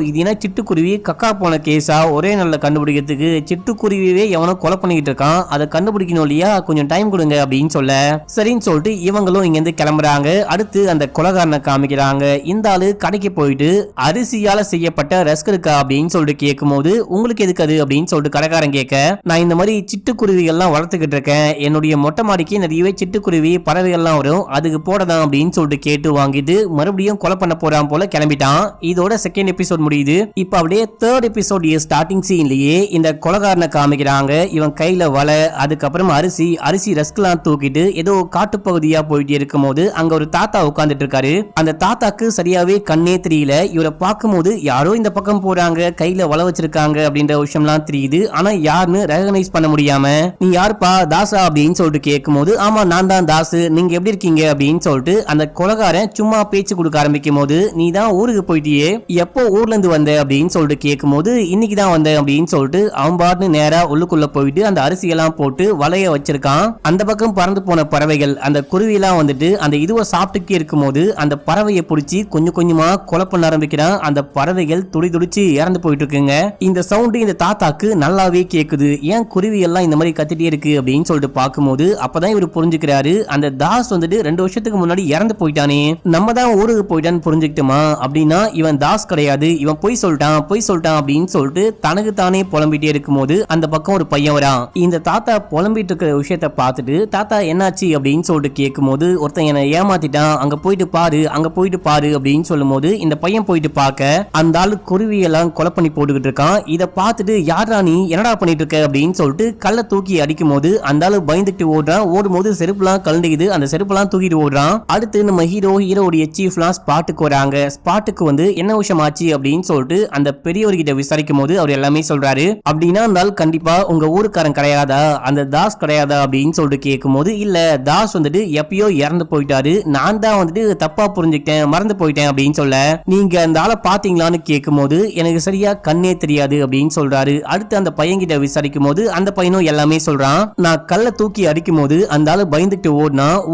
இது என்ன சிட்டுக்குருவி கக்கா போன கேஸா, ஒரே நல்ல கண்டுபிடிக்கிறதுக்கு சிட்டுக்குருவியே எவனோ கொலை பண்ணிக்கிட்டு இருக்கான், அதை கண்டுபிடிக்கணும் இல்லையா, கொஞ்சம் டைம் கொடுங்க அப்படின்னு சொல்ல சரின்னு சொல்லிட்டு இவங்களும் இங்க இருந்து கிளம்புறாங்க. அடுத்து அந்த கொலைகாரனை காமிக்கிறாங்க. இந்த ஆளு கடைக்கு போயிட்டு அரிசியால செய்யப்பட்ட ரஸ்க் இருக்கா அப்படின்னு சொல்லிட்டு கேட்கும் போது, உங்களுக்கு எதுக்கு அது அப்படின்னு சொல்லிட்டு கடைக்காரன் கேட்க, நான் இந்த மாதிரி சிட்டுக்குருவிகள்லாம் வளர்த்துக்கிட்டு இருக்கேன், என்னுடைய மொட்டை மாடிக்கு நிறையவே சிட்டுக்குருவி பறவைகள்லாம் வரும், அதுக்கு போடதான் அப்படின்னு சொல்லிட்டு கேட்டு வாங்கிட்டு மறுபடியும் கொலை பண்ண போறான் போல கிளம்பிட்டான். இதோட செகண்ட் எபிசோட் முடியுது. இப்ப அப்படியே தேர்ட் எபிசோட் ஸ்டார்டிங் சீன்லயே இந்த கொலைகாரனை காமிக்கிறாங்க. இவன் கையில வலை, அதுக்கப்புறம் அரிசி ரஸ்க்லாம் தூக்கிட்டு ஏதோ காட்டுப்பகுதியா போயிட்டு இருக்கும் போது அங்க ஒரு தாத்தா உட்கார்ந்துட்டு இருக்காரு. அந்த தாத்தாக்கு சரியாவே கண்ணே தெரியல, இவரை பார்க்கும் போது யாரோ இந்த பக்கம் போறாங்க, கையில வலை வச்சிருக்காங்க அப்படின்ற விஷயம்லாம் தெரியுது, ஆனா யாருன்னு ரெகனைஸ் பண்ண முடியாம, நீ யாருப்பா தாசா அப்படின்னு சொல்லிட்டு கேட்கும் போது, ஆமா நான் தான் தாசு, நீங்க எப்படி இருக்கீங்க அப்படின்னு சொல்லிட்டு அந்த கொலைகாரன் சும்மா பேச்சு கொடுக்க ஆரம்பிக்கும் போது, நீ தான் ஊருக்கு போயிட்டியே, எப்போ ஊர்ல இருந்து வந்த அப்படின்னு சொல்லிட்டு கேட்கும் போது, இன்னைக்கு தான் வந்தேன் அப்படின்னு சொல்லிட்டு அவன் பாட்டு நேரா உள்ளுக்குள்ள போயிட்டு அந்த அரிசியெல்லாம் போட்டு வலைய வச்சிருக்கான். அந்த பக்கம் பறந்து போன பறவைகள் அந்த குருவி எல்லாம் வந்துட்டு அந்த இதுவை சாப்பிட்டுக்கே இருக்கும் போது அந்த பறவையை பிடிச்சி கொஞ்சம் கொஞ்சமா கொலை பண்ண ஆரம்பிக்கிறான். அந்த பறவைகள் துடி துடிச்சு இறந்து போயிட்டு இருக்குங்க. இந்த சவுண்ட் இந்த தாத்தாக்கு நல்லாவே கேக்குது, ஏன் குருவி எல்லாம் இந்த மாதிரி கத்திட்டே இருக்கு அப்படின்னு சொல்லிட்டு பார்க்கும்போது அப்பதான் இவர் புரிஞ்சுக்கிறாரு, அந்த தாஸ் வந்துட்டு 2 வருஷத்துக்கு முன்னாடி இறந்து போயிட்டானே, நம்ம தான் ஊருக்கு போயிட்டான்னு புரிஞ்சுக்கிட்டோமா, அப்படின்னா இவன் தாஸ் கிடையாது, இவன் பொய் சொல்லிட்டான் அப்படின்னு சொல்லிட்டு தனக்கு தானே புலம்பிட்டே இருக்கும் போது அந்த பக்கம் ஒரு பையன் வரான். இந்த தாத்தா புலம்பிட்டு இருக்கிற விஷயத்த பார்த்துட்டு, தாத்தா என்னாச்சு அப்படின்னு சொல்லிட்டு கேட்கும் போது, ஒருத்தன் என்ன ஏமாத்திட்டான், அங்க போயிட்டு பாரு அப்படின்னு சொல்லும் போது இந்த பையன் போயிட்டு பார்க்க அந்த ஆளு குருவி எல்லாம் கொலை பண்ணி போட்டுக்கிட்டு இருக்கான். இத பார்த்துட்டு, யாரா நீ என்னடா பண்ணிட்டு இருக்க அப்படின்னு சொல்லிட்டு கல்ல தூக்கி அடிக்கும் போது அந்த ஆளு பயந்துட்டு ஓடுறான். ஓடும்போது செருப்புலாம் கலந்துக்குது, அந்த செருப்புலாம் தூக்கிட்டு ஓடுறான். அடுத்து நம்ம ஹீரோடைய சீஃப்லாம் ஸ்பாட்டுக்கு வராங்க. ஸ்பாட்டுக்கு வந்து என்ன விஷயம் ஆச்சு அப்படின்னு சொல்லிட்டு அந்த பெரியவர்கிட்ட விசாரிக்கும் போது அவர் எல்லாமே சொல்றாரு. அப்படின்னா அந்த ஆள் கண்டிப்பா உங்க ஊருக்காரன் கிடையாதா, அந்த தாஸ் கிடையாதா அப்படின்னு சொல்லிட்டு கேட்கும் போது, இல்ல தாஸ் வந்துட்டு எப்பயோ இறந்து போயிட்டாரு, நான் தான் வந்துட்டு தப்பா புரிஞ்சுக்கிட்டேன், மறந்து போயிட்டேன் அப்படின்னு சொல்ல, நீங்க அந்த ஆளை பாத்தீங்களான்னு கேட்கும் போது எனக்கு சரியா கண்ணே தெரியாது அப்படின்னு சொல்றாரு. அடுத்து அந்த பையன்கிட்ட விசாரிக்கும் போது அந்த பையனும் எல்லாமே சொல்றான். நான் கல்ல தூக்கி அடிக்கும் போது அந்த ஆளு பயந்துட்டு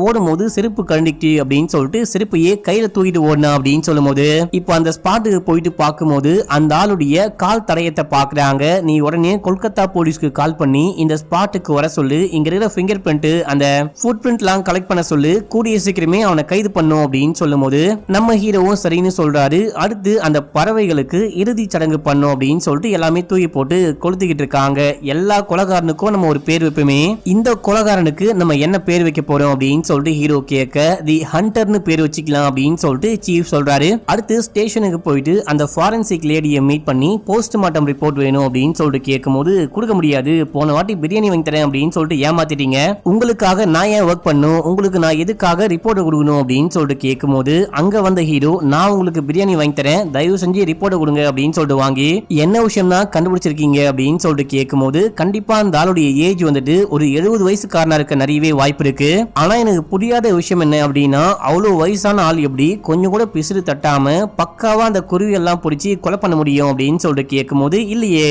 ஓடும் போது செருப்பு கழண்டிட்டு அப்படின்னு சொல்லிட்டு செருப்பையே கையில தூக்கிட்டு ஓடினா அப்படின்னு சொல்லும் போது, இப்போ அந்த ஸ்பாட்டுக்கு போயிட்டு பார்க்கும் போது அந்த ஆளுடைய கால் தடயத்தை பாக்குறாங்க. நீ உடனே கொல்கத்தா போலீஸ்க்கு கால் பண்ணி இந்த ஸ்பாட்டுக்கு வர சொல்லு, இங்க இருக்கிற ஃபிங்கர் பிரிண்ட் அந்த ஃபுட் பிரிண்ட் எல்லாம் கலெக்ட் பண்ண சொல்லு, கூடிய சீக்கிரமே அவனை கைது பண்ணும் அப்படின்னு சொல்லும் போது நம்ம ஹீரோவும் சரின்னு சொல்றாரு. அடுத்து அந்த பறவைகளுக்கு இறுதி சடங்கு பண்ணும் அப்படின்னு சொல்லிட்டு எல்லாமே தூக்கி போட்டு கொளுத்திக்கிட்டு இருக்காங்க. எல்லா கொலைகாரனுக்கும் நம்ம ஒரு பேர் வைப்போமே, இந்த கொலைகாரனுக்கு நம்ம என்ன பேர் வைக்க போறோம் அப்படின்னு சொல்லிட்டு ஹீரோ கேட்க, தி ஹண்டர்னு பேர் வச்சுக்கலாம் அப்படின்னு சொல்லிட்டு சீஃப் சொல்றாரு. அடுத்து ஸ்டேஷனுக்கு போயிட்டு அந்த ஃபாரன்சிக் லேடியை மீட் பண்ணி போஸ்ட்மார்ட்டம் ரிப்போர்ட் வேணும் அப்படின்னு சொல்லிட்டு கேட்கும்போது, கொடுக்க முடியாது, போன வாட்டி பிரியாணி வாங்கி தரேன் அப்படின்னு சொல்லிட்டு ஏமாத்திட்டீங்க, உங்களுக்காக நான் ஏன் ஒர்க் பண்ணும், உங்களுக்கு நான் எதுக்காக ரிப்போர்ட் கொடுக்கணும் அப்படின்னு சொல்லிட்டு கேட்கும்போது அங்க வந்த ஹீரோ, நான் உங்களுக்கு பிரியாணி வாங்கி தரேன், தயவு செஞ்சு ரிப்போர்ட் கொடுங்க அப்படின்னு சொல்லிட்டு வாங்கி என்ன விஷயம் தான் கண்டுபிடிச்சிருக்கீங்க அப்படின்னு சொல்லிட்டு கேட்கும்போது, கண்டிப்பா அந்த ஆளுடைய ஏஜ் வந்துட்டு ஒரு 70 வயசுக்காரனா இருக்க நிறையவே வாய்ப்பு இருக்கு. ஆனா எனக்கு புரியாத விஷயம் என்ன அப்படின்னா, அவ்வளவு வயசான ஆள் எப்படி கொஞ்சம் கூட பிசுறு தட்டாம பக்காவா அந்த குருவி எல்லாம் பிடிச்சி கொலை பண்ண முடியும் அப்படின்னு சொல்லிட்டு கேட்கும்போது, இல்லையே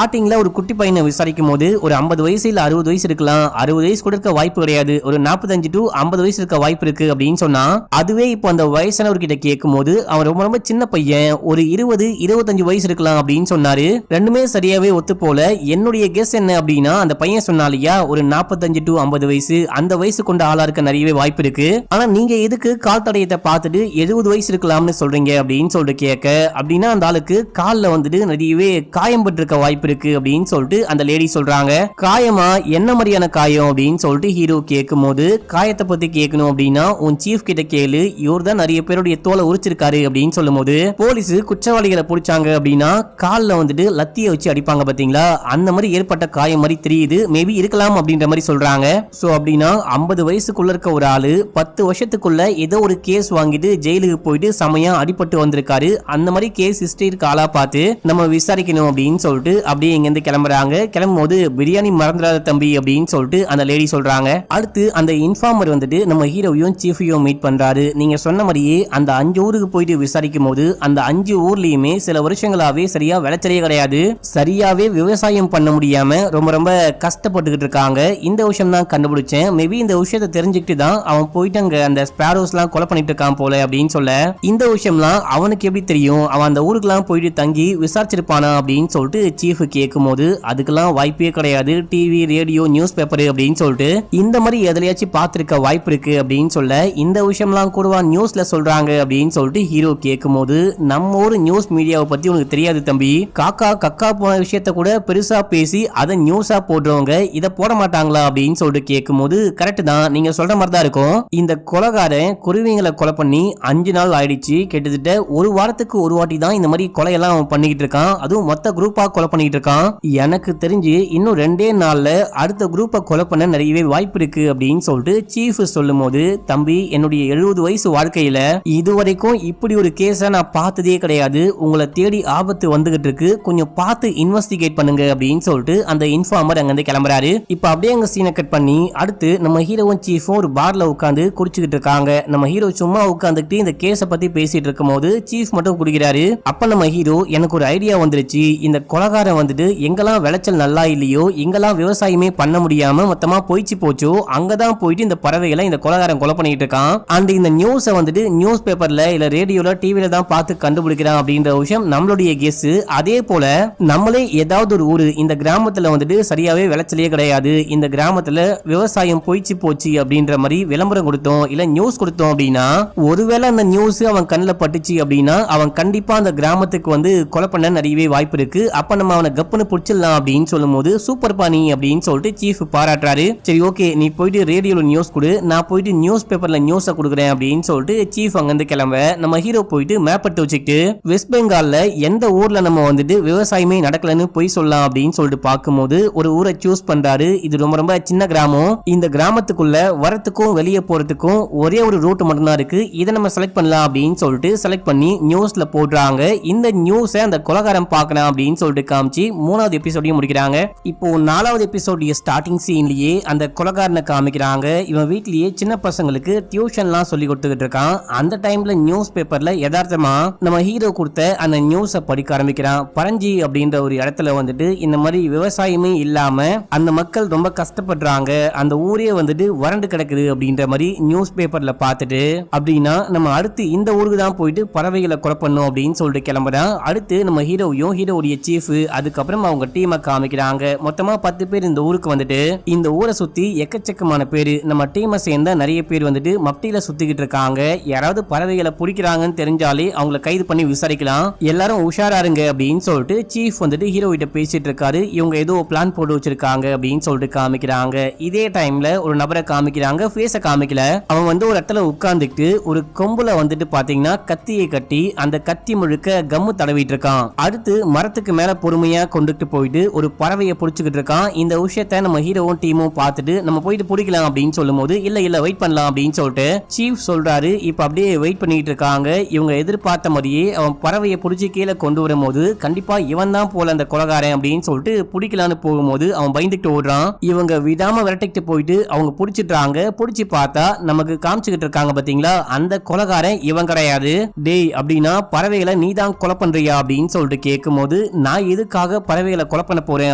ஸ்டார்டிங்ல ஒரு குட்டி பையனை விசாரிக்கும் போது ஒரு 50 வயசு இல்ல 60 வயசு இருக்கலாம், 60 வயசு கூட இருக்க வாய்ப்பு கிடையாது, ஒரு 45 to 50 வயசு இருக்க வாய்ப்பு இருக்கு அப்படின்னு சொன்னா, அதுவே இப்போ அந்த வயசானவர்கிட்ட கேட்கும் போது அவன் ரொம்ப ரொம்ப சின்ன பையன், ஒரு 20-25 வயசு இருக்கலாம் அப்படின்னு சொன்னாரு. ரெண்டுமே சரியாவே ஒத்து போல. என்னுடைய கெஸ் என்ன அப்படின்னா, அந்த பையன் சொன்னாலியா ஒரு 45 to 50 வயசு, அந்த வயசு கொண்ட ஆளா இருக்க நிறையவே வாய்ப்பு இருக்கு. ஆனா நீங்க எதுக்கு கால் தடயத்தை பார்த்துட்டு 70 வயசு இருக்கலாம்னு சொல்றீங்க அப்படின்னு சொல்லிட்டு கேட்க, அப்படின்னா அந்த ஆளுக்கு கால்ல வந்துட்டு நிறையவே காயம் பட்டிருக்க வாய்ப்பு இருக்கு அப்படின்னு சொல்லிட்டு அந்த லேடி சொல்றாங்க. காயமா, என்ன மாதிரியான காயம் அப்படின்னு சொல்லிட்டு ஹீரோ கேட்கும் போது, காயத்தை பத்தி கேட்கணும் அப்படின்னா உன் சீஃப் கிட்ட கேளு, இவர் தான் நிறைய பேருடைய தோலை உரிச்சிருக்காரு அப்படின்னு சொல்லும் போது, போலீஸ் குற்றவாளிகளை பிடிச்சாங்க அப்படின்னா கால்ல வந்துட்டு லத்திய வச்சு அடிப்பாங்க பாத்தீங்களா, அந்த மாதிரி ஏற்பட்ட காயம் மாதிரி தெரியுது, மேபி இருக்கலாம் அப்படின்ற மாதிரி சொல்றாங்க. சோ அப்படின்னா 50 வயசுக்குள்ள இருக்க ஒரு ஆளு 10 வருஷத்துக்குள்ள ஏதோ ஒரு கேஸ் வாங்கிட்டு ஜெயிலுக்கு போயிட்டு சமயம் அடிபட்டு வந்திருக்காரு, அந்த மாதிரி கேஸ் ஹிஸ்டரி இருக்க ஆளா பார்த்து நம்ம விசாரிக்கணும் அப்படின்னு சொல்லிட்டு அப்படியே இங்க இருந்து கிளம்புறாங்க. கிளம்பும் போது பிரியாணி மறந்துடாத தம்பி அப்படின்னு சொல்லிட்டு அந்த லேடி சொல்றாங்க. அடுத்து அந்த இன்ஃபார்மர் வந்துட்டு நம்ம ஹீரோவையும் சீஃபையும் மீட் பண்றாரு. நீங்க சொன்ன மாதிரியே அந்த 5 ஊருக்கு போயிட்டு விசாரிக்கும் போது அந்த 5 ஊர்லயுமே சில வருஷங்களாவே சரியா விளைச்சலே கிடையாது, சரியாவே விவசாயம் பண்ண முடியாம ரொம்ப ரொம்ப கஷ்டப்பட்டுக்கிட்டு இருக்காங்க. இந்த விஷயம் தான் கண்டுபிடிச்சேன், மேபி இந்த விஷயத்தை தெரிஞ்சுக்கிட்டு தான் அவன் போயிட்டு அங்க அந்த ஸ்பாரோஸ்லாம் கொலை பண்ணிட்டு இருக்கான் போல அப்படின்னு சொல்ல, இந்த விஷயம்லாம் அவனுக்கு எப்படி தெரியும், அவன் அந்த ஊருக்குலாம் போயிட்டு தங்கி விசாரிச்சிருப்பானா அப்படின்னு சொல்லிட்டு சீஃப் கேட்கும் போது, அதுக்கெல்லாம் வாய்ப்பே கிடையாது, டிவி ரேடியோ நியூஸ் பேப்பர் அப்படின்னு சொல்லிட்டு இந்த மாதிரி எதுலயாச்சும் பார்த்திருக்க வாய்ப்பு இருக்கு அப்படின்னு சொல்ல, இந்த விஷயம்லாம் கூடவா நியூஸ்ல சொல்றாங்க அப்படின்னு சொல்லிட்டு ஹீரோ கேட்கும் போது, நம்ம ஒரு நியூஸ் மீடியாவை பத்தி உனக்கு தெரியாது தம்பி, காக்கா கக்கா போன விஷயத்த கூட பெருசா பேசி அதை நியூஸா போடுறவங்க இதை போட மாட்டாங்களா அப்படின்னு சொல்லிட்டு கேட்கும் போது, கரெக்ட் தான், நீங்க சொல்ற மாதிரி தான் இருக்கும். இந்த கொலைகாரன் குருவிங்களை கொலை பண்ணி 5 நாள் ஆயிடுச்சு, கிட்டத்தட்ட ஒரு வாரத்துக்கு ஒரு வாட்டி தான் இந்த மாதிரி கொலையெல்லாம் அவன் பண்ணிக்கிட்டு இருக்கான், அதுவும் மொத்த குரூப்பா கொலை பண்ணிக்கிட்டு இருக்கான். எனக்கு தெரிஞ்சு இன்னும் 2 நாள்ல அடுத்த குரூப்பை கொலை பண்ண நிறையவே வாய்ப்பு இருக்கு அப்படின்னு சொல்லிட்டு சீஃப் சொல்லும் போது, தம்பி என்னுடைய 70 வயசு வாழ்க்கையில இதுவரைக்கும் இப்படி ஒரு கேஸ நான் பார்த்ததே கிடையாது, உங்களை தேடி ஆபத்து வந்துகிட்டு இருக்கு, கொஞ்சம் பார்த்து இன்வெஸ்டிகேட் பண்ணுங்க அப்படின்னு சொல்லிட்டு அந்த இன்ஃபார்மர் அங்க இருந்து கிளம்புறாரு. இப்ப அப்படியே அங்க சீனை கட் பண்ணி அடுத்து நம்ம ஹீரோவும் சீஃபும் ஒரு பார்ல உட்காந்து குடிச்சுக்கிட்டு இருக்காங்க. நம்ம ஹீரோ சும்மா உட்காந்துக்கிட்டு இந்த கேஸ பத்தி பேசிட்டு இருக்கும் போது சீஃப் மட்டும் குடிக்கிறாரு. அப்ப நம்ம ஹீரோ, எனக்கு ஒரு ஐடியா வந்துருச்சு, இந்த கொலைகாரன் வந்துட்டு எங்கெல்லாம் விளைச்சல் நல்லா இல்லையோ, எங்கெல்லாம் விவசாயமே பண்ண முடியாம மொத்தமா போயிச்சு போச்சோ, அங்கதான் போயிட்டு இந்த பறவைகளை இந்த கொலைகாரன் கொலை பண்ணிட்டு இருக்கான். அண்ட் இந்த நியூஸை வந்துட்டு நியூஸ் பேப்பர்ல இல்ல ரேடியோல டிவில தான் பார்த்து கண்டுபிடிக்கிறான் அப்படின்ற விஷயம் நம்மளுடைய கெஸ். அதே போல நம்மளே ஏதாவது ஒரு ஊரு, இந்த கிராமத்துல வந்துட்டு சரியாவே விளைச்சலே கிடையாது, இந்த கிராமத்துல விவசாயம் போயிச்சு போச்சு அப்படின்ற மாதிரி விளம்பரம் கொடுத்தோம் இல்ல நியூஸ் கொடுத்தோம் அப்படின்னா, ஒருவேளை அந்த நியூஸ் அவன் கண்ணில் பட்டுச்சு அப்படின்னா அவன் கண்டிப்பா அந்த கிராமத்துக்கு வந்து கொலை பண்ண நிறையவே வாய்ப்பு இருக்கு. அப்ப நம்ம அவனை கப்புன்னு பிடிச்சிடலாம் அப்படின்னு சொல்லும் போது, சூப்பர் பாணி அப்படின்னு சொல்லிட்டு சீஃப் பாராட்டுறாரு. சரி ஓகே, நீ போயிட்டு ரேடியோல நியூஸ் கொடு, நான் போயிட்டு நியூஸ் பேப்பர்ல நியூஸை கொடுக்குறேன் அப்படின்னு சொல்லிட்டு சீஃப் அங்கிருந்து கிளம்ப, நம்ம ஹீரோ போயிட்டு மேப் எடுத்து வச்சுக்கிட்டு வெஸ்ட் பெங்கால்ல எந்த ஊர்ல நம்ம வந்துட்டு விவசாயமே நடக்கலன்னு போய் சொல்லலாம் அப்படின்னு சொல்லிட்டு பார்க்கும்போது ஒரு ஊரை சூஸ் பண்றாரு. இது ரொம்ப ரொம்ப சின்ன கிராமம், இந்த கிராமத்துக்குள்ள வரத்துக்கும் வெளியே போறதுக்கும் ஒரே ஒரு ரூட் மட்டும் தான் இருக்கு, இதை நம்ம செலக்ட் பண்ணலாம் அப்படின்னு சொல்லிட்டு செலக்ட் பண்ணி நியூஸ்ல போடுறாங்க. இந்த நியூஸை அந்த கொலைகாரன் பார்க்கலாம் அப்படின்னு சொல்லிட்டு காமிச்சு 3வது எபிசோடையும் முடிக்கிறாங்க. இப்போ 4வது எபிசோடைய ஸ்டார்டிங் சீன்லயே அந்த கொலைகாரனை காமிக்கிறாங்க. இவன் வீட்லயே சின்ன பசங்களுக்கு டியூஷன்லாம் சொல்லி கொடுத்துக்கிட்டு இருக்கான். அந்த டைம்ல நியூஸ் பேப்பர்ல யதார்த்தமா நம்ம ஹீரோ கொடுத்த அந்த நியூஸை படிக்க ஆரம்பிக்கிறான். பரஞ்சி அப்படின்ற ஒரு இடத்துல வந்துட்டு இந்த மாதிரி விவசாயமே இல்லாம அந்த மக்கள் ரொம்ப கஷ்டப்படுறாங்க, அந்த ஊரே வந்துட்டு வறண்டு கிடக்குது அப்படின்ற மாதிரி நியூஸ் பேப்பர்ல பார்த்துட்டு, அப்படின்னா நம்ம அடுத்து இந்த ஊருக்கு தான் போயிட்டு பறவைகளை கொலை பண்ணும் அப்படின்னு சொல்லிட்டு கிளம்புறான். அடுத்து நம்ம ஹீரோவையும் ஹீரோவுடைய சீஃப் அதுக்கப்புறம் அவங்க டீமை காமிக்கிறாங்க. மொத்தமா 10 பேர் இந்த ஊருக்கு வந்துட்டு இந்த ஊரை சுத்தி எக்கச்சக்கமான பேரு நம்ம டீமை சேர்ந்த நிறைய பேர் வந்துட்டு மப்டியில சுத்திக்கிட்டு இருக்காங்க. யாராவது பறவைகளை பிடிக்கிறாங்கன்னு தெரிஞ்சாலே அவங்களை கைது பண்ணி விசாரிக்கலாம், எல்லாரும் உஷாராருங்க அப்படின்னு சொல்லிட்டு சீஃப் வந்துட்டு ஹீரோ கிட்ட பேசிட்டு இருக்காரு. இவங்க ஏதோ பிளான் போட்டு வச்சிருக்காங்க அப்படின்னு சொல்லிட்டு காமிக்கிறாங்க. இதே டைம்ல ஒரு நபரை காமிக்கிறாங்க, ஃபேஸ காமிக்கல, அவன் வந்து ஒரு இடத்துல உட்கார்ந்துட்டு ஒரு கொம்புல வந்துட்டு பாத்தீங்கன்னா கத்தியை கட்டி அந்த கத்தி முழுக்க கம்மு தடவிட்டு இருக்கான். அடுத்து மரத்துக்கு மேல பொறுமையா கொண்டுட்டு போயிட்டு ஒரு பறவையை பிடிச்சுக்கிட்டு இருக்கான். இந்த விஷயத்த நம்ம ஹீரோவும் டீமும் பார்த்துட்டு நம்ம போயிட்டு பிடிக்கலாம் அப்படின்னு சொல்லும் போது, இல்ல இல்ல வெயிட் பண்ணலாம் அப்படின்னு சொல்லிட்டு சீஃப் சொல்றாரு. இப்ப அப்படியே வெயிட் பண்ணிட்டு இருக்காங்க. இவங்க எதிர்பார்த்த மாதிரியே அவன் பறவையை பிடிச்சி கீழே கொண்டு வரும்போது, கண்டிப்பா இவன் தான் போல அந்த கொலைகாரன் அப்படின்னு சொல்லிட்டு பிடிக்கலான்னு போகும்போது அவன் பயந்துட்டு ஓடுறான். இவங்க விடாம விரட்டிட்டு போயிட்டு அவங்க பிடிச்சிட்டாங்க. பிடிச்சி பார்த்தா நமக்கு காமிச்சுக்கிட்டு இருக்காங்க பாத்தீங்களா, அந்த கொலைகாரன் இவன் கிடையாது. டேய் அப்படின்னா பறவைகளை நீ தான் கொலை பண்றியா அப்படின்னு சொல்லிட்டு கேட்கும் போது, நான் எதுக்காக எதுக்காக பறவைகளை கொலை பண்ண போறேன்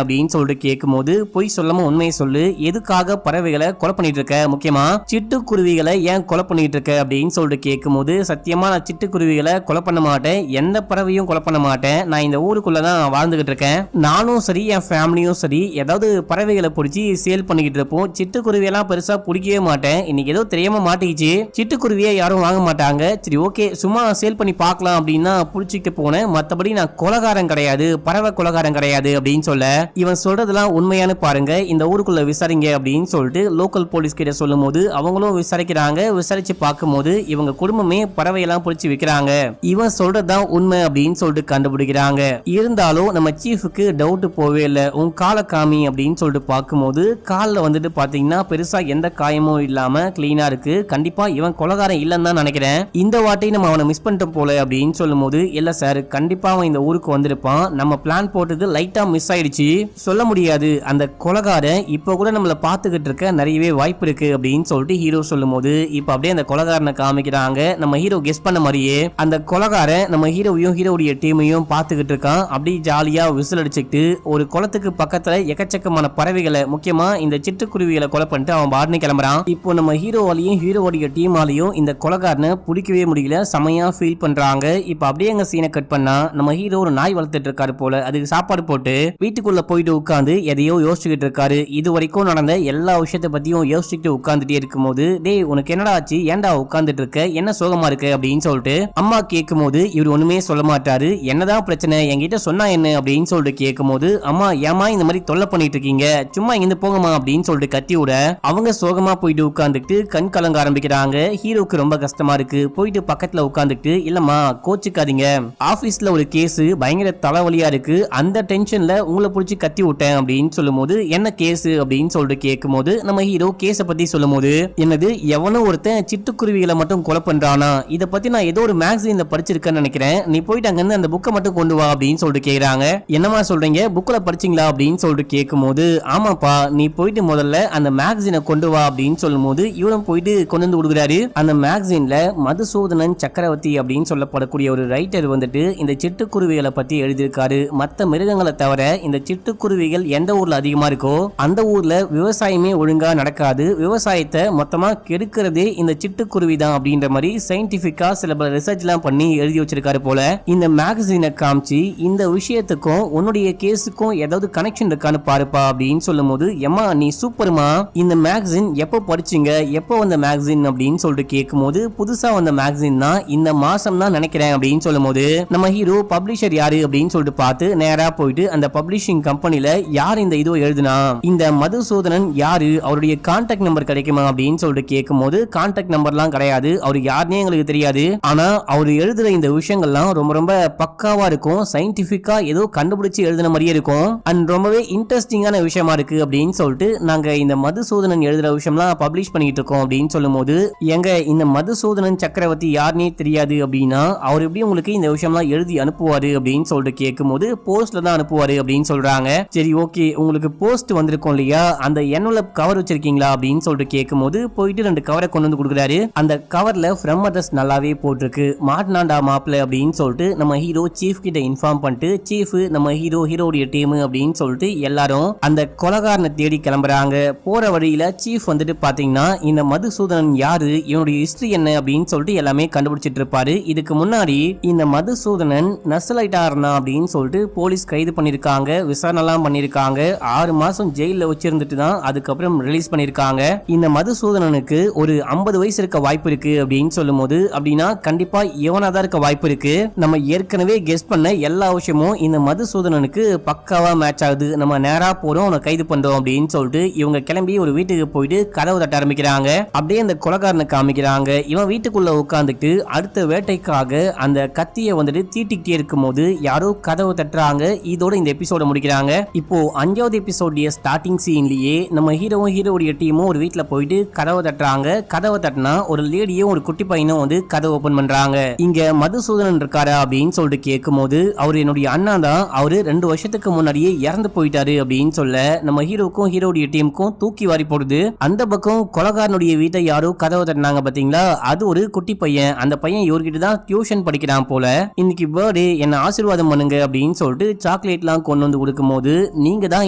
அப்படின்னு சொல்லிட்டு கேட்கும்போது பொய் சொல்லாம உண்மையை சொல்லு, எதுக்காக பறவைகளை கொலை பண்ணிட்டு இருக்க, முக்கியமா சிட்டுக்குருவிகளை ஏன் கொலை பண்ணிட்டு இருக்க அப்படின்னு சொல்லிட்டு கேட்கும்போது சத்தியமா நான் சிட்டுக்குருவிகளை கொலை பண்ண மாட்டேன், எந்த பறவையும் கொலை பண்ண மாட்டேன், நான் இந்த ஊருக்குள்ளதான் வாழ்ந்துகிட்டு இருக்கேன், நானும் சரி என் ஃபேமிலியும் சரி ஏதாவது பறவைகளை பிடிச்சி சேல் பண்ணிக்கிட்டு இருப்போம், சிட்டுக்குருவியெல்லாம் பெருசா பிடிக்கவே மாட்டேன், இன்னைக்கு ஏதோ தெரியாம மாட்டிக்கிச்சு, சிட்டுக்குருவியை யாரும் வாங்க மாட்டாங்க, சரி ஓகே சும்மா சேல் பண்ணி பார்க்கலாம் அப்படின்னா பிடிச்சிட்டு போனேன், மத்தபடி நான் கொலகாரம் கிடையாது, பறவை கொலகாரம் கிடையாது அப்படின்னு சொல்ல இவன் சொல்றதெல்லாம் உண்மையான பாருங்க, இந்த ஊருக்குள்ள விசாரிங்க அப்படின்னு சொல்லிட்டு லோக்கல் போலீஸ் கிட்ட சொல்லும் போது அவங்களும் விசாரிக்கிறாங்க, விசாரிச்சு பார்க்கும்போது இவங்க குடும்பமே பறவையெல்லாம் பிடிச்சி விற்கிறாங்க, இவன் சொல்றதுதான் உண்மை அப்படின்னு சொல்லிட்டு கண்டுபிடிக்கிறாங்க. இருந்தாலும் நம்ம சீஃபுக்கு டவுட் போவே இல்லை, உன் காலை காமி அப்படின்னு சொல்லிட்டு பார்க்கும்போது காலில் வந்துட்டு பாத்தீங்கன்னா பெருசா எந்த காயமும் இல்லாம கிளீனா இருக்கு, கண்டிப்பா இவன் கொலகாரம் இல்லைன்னு தான் நினைக்கிறேன், இந்த வாட்டி நம்ம அவனை மிஸ் பண்ணிட்டோம் போல அப்படின்னு சொல்லும் போது இல்ல சார் கண்டிப்பா அவன் இந்த ஊருக்கு வந்திருப்பான், நம்ம பிளான் போட்டது லைட்டா மிஸ் ஆயிடுச்சு, சொல்ல முடியாது, அந்த கொலகாரன் இப்ப கூட நம்மள பாத்துக்கிட்டு இருக்க நிறையவே வாய்ப்பு இருக்கு அப்படின்னு சொல்லிட்டு ஹீரோ சொல்லும் போது இப்ப அப்படியே அந்த கொலகாரனை காமிக்கிறாங்க, நம்ம ஹீரோ கெஸ் பண்ண மாதிரியே அந்த கொலகாரன் நம்ம ஹீரோவையும் ஹீரோடைய டீமையும் பாத்துக்கிட்டு இருக்கான், அப்படியே ஜாலியா விசில் அடிச்சுக்கிட்டு ஒரு குளத்துக்கு பக்கத்துல எக்கச்சக்கமான பறவைகளை முக்கியமா இந்த சிட்டுக்குருவிகளை கொலை பண்ணிட்டு அவன் பாட்னு கிளம்புறான். இப்போ நம்ம ஹீரோவாலையும் ஹீரோடைய டீமாலையும் இந்த கொலகாரனை பிடிக்கவே முடியல, செமையா ஃபீல் பண்றாங்க. இப்ப அப்படியே எங்க சீனை கட் பண்ணா நம்ம ஹீரோ ஒரு நாய் வளர்த்துட்டு இருக்காரு போல, அதுக்கு சாப்பாடு போட்டு வீட்டுக்குள்ள போயிட்டு உட்காந்து எதையோ யோசிச்சுக்கிட்டு இருக்காரு, இது வரைக்கும் நடந்த எல்லா விஷயத்த பத்தியும் யோசிச்சுட்டு உட்கார்ந்துட்டே இருக்கும் போது டேய் உனக்கு என்னடா ஆச்சு, ஏன்டா உட்கார்ந்துட்டு இருக்க, என்ன சோகமா இருக்கு அப்படின்னு சொல்லிட்டு அம்மா கேட்கும் போது இவர் ஒண்ணுமே சொல்ல மாட்டாரு, என்னதான் பிரச்சனை என்கிட்ட சொன்னா என்ன அப்படின்னு சொல்லிட்டு கேட்கும் போது அம்மா ஏமா இந்த மாதிரி தொல்லை பண்ணிட்டு இருக்கீங்க, சும்மா இங்க போங்கம்மா அப்படின்னு சொல்லிட்டு கத்தி விட அவங்க சோகமா போயிட்டு உட்கார்ந்துட்டு கண் கலங்க ஆரம்பிக்கிறாங்க. ஹீரோக்கு ரொம்ப கஷ்டமா இருக்கு, போயிட்டு பக்கத்துல உட்கார்ந்துட்டு இல்லம்மா கோச்சுக்காதீங்க, ஆபீஸ்ல ஒரு கேஸ் பயங்கர தலைவலியா இருக்கு, அந்த டென்ஷன்ல உங்களை பிடிச்சி கத்தி விட்டேன் அப்படின்னு சொல்லும் போது என்ன கேஸ் அப்படின்னு சொல்லிட்டு கேட்கும் போது நம்ம ஹீரோ கேஸ பத்தி சொல்லும் போது என்னது எவனோ ஒருத்தன் சிட்டுக்குருவிகளை மட்டும் கொலை பண்றானா, இத பத்தி நான் ஏதோ ஒரு மேகசின்ல படிச்சிருக்கேன்னு நினைக்கிறேன், நீ போயிட்டு அங்க இருந்து அந்த புக்கை மட்டும் கொண்டு வா அப்படின்னு சொல்லிட்டு கேக்குறாங்க. என்னமா சொல்றீங்க, புக்ல படிச்சீங்களா அப்படின்னு சொல்லிட்டு கேட்கும் போது ஆமாப்பா நீ போயிட்டு முதல்ல அந்த மேகசினை கொண்டு வா அப்படின்னு சொல்லும் போது இவரும் போயிட்டு கொண்டு வந்து கொடுக்குறாரு. அந்த மேகசின்ல மதுசூதனன் சக்கரவர்த்தி அப்படின்னு சொல்லப்படக்கூடிய ஒரு ரைட்டர் வந்துட்டு இந்த சிட்டுக்குருவிகளை பத்தி எழுதியிருக்காரு, மத்த மிருகங்களை தவிர இந்த சிட்டுக்குருவிகள் எந்த ஊர்ல அதிகமா இருக்கோ அந்த ஊர்ல விவசாயமே ஒழுங்கா நடக்காது, விவசாயத்தை மொத்தமா கெடுக்கிறதே இந்த சிட்டுக்குருவி தான் அப்படின்ற மாதிரி சயின்டிபிக்கா சில ரிசர்ச் எல்லாம் பண்ணி எழுதி வச்சிருக்காரு போல. இந்த மேகசினை காமிச்சு இந்த விஷயத்துக்கும் உன்னுடைய கேஸுக்கும் ஏதாவது கனெக்ஷன் இருக்கான்னு பாருப்பா அப்படின்னு சொல்லும் போது எம்மா நீ சூப்பர்மா, இந்த மேகசின் எப்போ படிச்சீங்க, எப்போ வந்த மேகசின் அப்படின்னு சொல்லிட்டு கேட்கும் போது புதுசா வந்த மேகசின் தான், இந்த மாசம் தான் நினைக்கிறேன் அப்படின்னு சொல்லும் போது நம்ம ஹீரோ பப்ளிஷர் யாரு அப்படின்னு சொல்லிட்டு பார்த்து நேரா போயிட்டு அந்த பப்ளிஷிங் கம்பெனில யார் இந்த இதோ எழுதுனா, இந்த மதுசூதனன் யாரு, அவருடைய கான்டாக்ட் நம்பர் கிடைக்குமா அப்படின்னு சொல்லிட்டு கேட்கும் போது கான்டாக்ட் நம்பர்லாம் கிடையாது, அவரு யாருன்னே எங்களுக்கு தெரியாது, ஆனா அவர் எழுதுற இந்த விஷயங்கள்லாம் ரொம்ப ரொம்ப பக்காவா இருக்கும், சயின்டிபிக்கா ஏதோ கண்டுபிடிச்சு எழுதின மாதிரியே இருக்கும் அண்ட் ரொம்பவே இன்ட்ரெஸ்டிங்கான விஷயமா இருக்கு அப்படின்னு சொல்லிட்டு நாங்க இந்த மதுசூதனன் எழுதுற விஷயம்லாம் பப்ளிஷ் பண்ணிட்டு இருக்கோம் அப்படின்னு சொல்லும் போது எங்க இந்த மதுசூதனன் சக்கரவர்த்தி யாருன்னே தெரியாது அப்படின்னா அவர் எப்படி உங்களுக்கு இந்த விஷயம்லாம் எழுதி அனுப்புவாரு அப்படின்னு சொல்லிட்டு கேட்கும் போது போஸ்ட்ல தான் அனுப்புவாரு அப்படின்னு சொல்றாங்க. சரி ஓகே உங்களுக்கு போஸ்ட் வந்திருக்கும் இல்லையா, அந்த என்வலப் கவர் வச்சிருக்கீங்களா அப்படின்னு சொல்லிட்டு கேட்கும் போது போயிட்டு 2 கவரை கொண்டு வந்து கொடுக்குறாரு, அந்த கவர்ல ஃப்ரம் அட்ரஸ் நல்லாவே போட்டிருக்கு, மாட்னாண்டா மாப்பிள அப்படின்னு சொல்லிட்டு நம்ம ஹீரோ சீஃப் கிட்ட இன்ஃபார்ம் பண்ணிட்டு சீஃப் நம்ம ஹீரோடைய டீம் அப்படின்னு சொல்லிட்டு எல்லாரும் அந்த கொலகாரனை தேடி கிளம்புறாங்க. போற வழியில சீஃப் வந்துட்டு பாத்தீங்கன்னா இந்த மதுசூதனன் யாரு, இவனுடைய ஹிஸ்டரி என்ன அப்படின்னு சொல்லிட்டு எல்லாமே கண்டுபிடிச்சிட்டு இருப்பாரு. இதுக்கு முன்னாடி இந்த மதுசூதனன் நக்சலைட்டா இருந்தான் அப்படின்னு சொல்லிட்டு போலீஸ் கைது பண்ணிருக்காங்க, விசாரணை எல்லாம் பண்ணிருக்காங்க, 6 மாசம் ஜெயில வச்சிருந்துட்டு தான் அதுக்கப்புறம் ரிலீஸ் பண்ணிருக்காங்க. இந்த மதுசூதனனுக்கு ஒரு 50 வயசு இருக்க வாய்ப்பு இருக்கு அப்படின்னு சொல்லும் போது அப்படின்னா கண்டிப்பா இவனாதான் இருக்க வாய்ப்பு இருக்கு, நம்ம ஏற்கனவே கெஸ் பண்ண எல்லா விஷயமும் இந்த மதுசூதனனுக்கு பக்காவா மேட்ச் ஆகுது, நம்ம நேரா போறோம் அவனை கைது பண்றோம் அப்படின்னு சொல்லிட்டு இவங்க கிளம்பி ஒரு வீட்டுக்கு போயிட்டு கதவு தட்ட ஆரம்பிக்கிறாங்க. அப்படியே அந்த கொலகாரனை காமிக்கிறாங்க, இவன் வீட்டுக்குள்ள உட்காந்துட்டு அடுத்த வேட்டைக்காக அந்த கத்தியை வந்துட்டு தீட்டிக்கிட்டே இருக்கும் போது யாரோ கதவு தட்டுறாங்க. இதோட இந்த எபிசோட முடிக்கிறாங்க. இப்போ 5வது எபிசோடைய ஸ்டார்டிங் சீன்லயே நம்ம ஹீரோடைய டீமும் ஒரு வீட்டுல போயிட்டு கதவை தட்டுறாங்க. கதவை தட்டினா ஒரு லேடியும் ஒரு குட்டி பையனும் வந்து கதவை ஓபன் பண்றாங்க. இங்க மதுசூதனன் இருக்காரா அப்படின்னு சொல்லிட்டு கேட்கும் போது அவர் என்னுடைய அண்ணா தான், அவரு 2 வருஷத்துக்கு முன்னாடியே இறந்து போயிட்டாரு அப்படின்னு சொல்ல நம்ம ஹீரோக்கும் ஹீரோடைய டீமுக்கும் தூக்கி வாரி போடுது. அந்த பக்கம் கொலகாரனுடைய வீட்டை யாரோ கதவை தட்டினாங்க பாத்தீங்களா, அது ஒரு குட்டி பையன், அந்த பையன் இவர்கிட்ட தான் டியூஷன் படிக்கிறான் போல, இன்னைக்கு பர்த்டே என்ன ஆசீர்வாதம் பண்ணுங்க அப்படின்னு சொல்லிட்டு சாக்லேட்லாம் கொண்டு வந்து கொடுக்கும்போது நீங்க தான்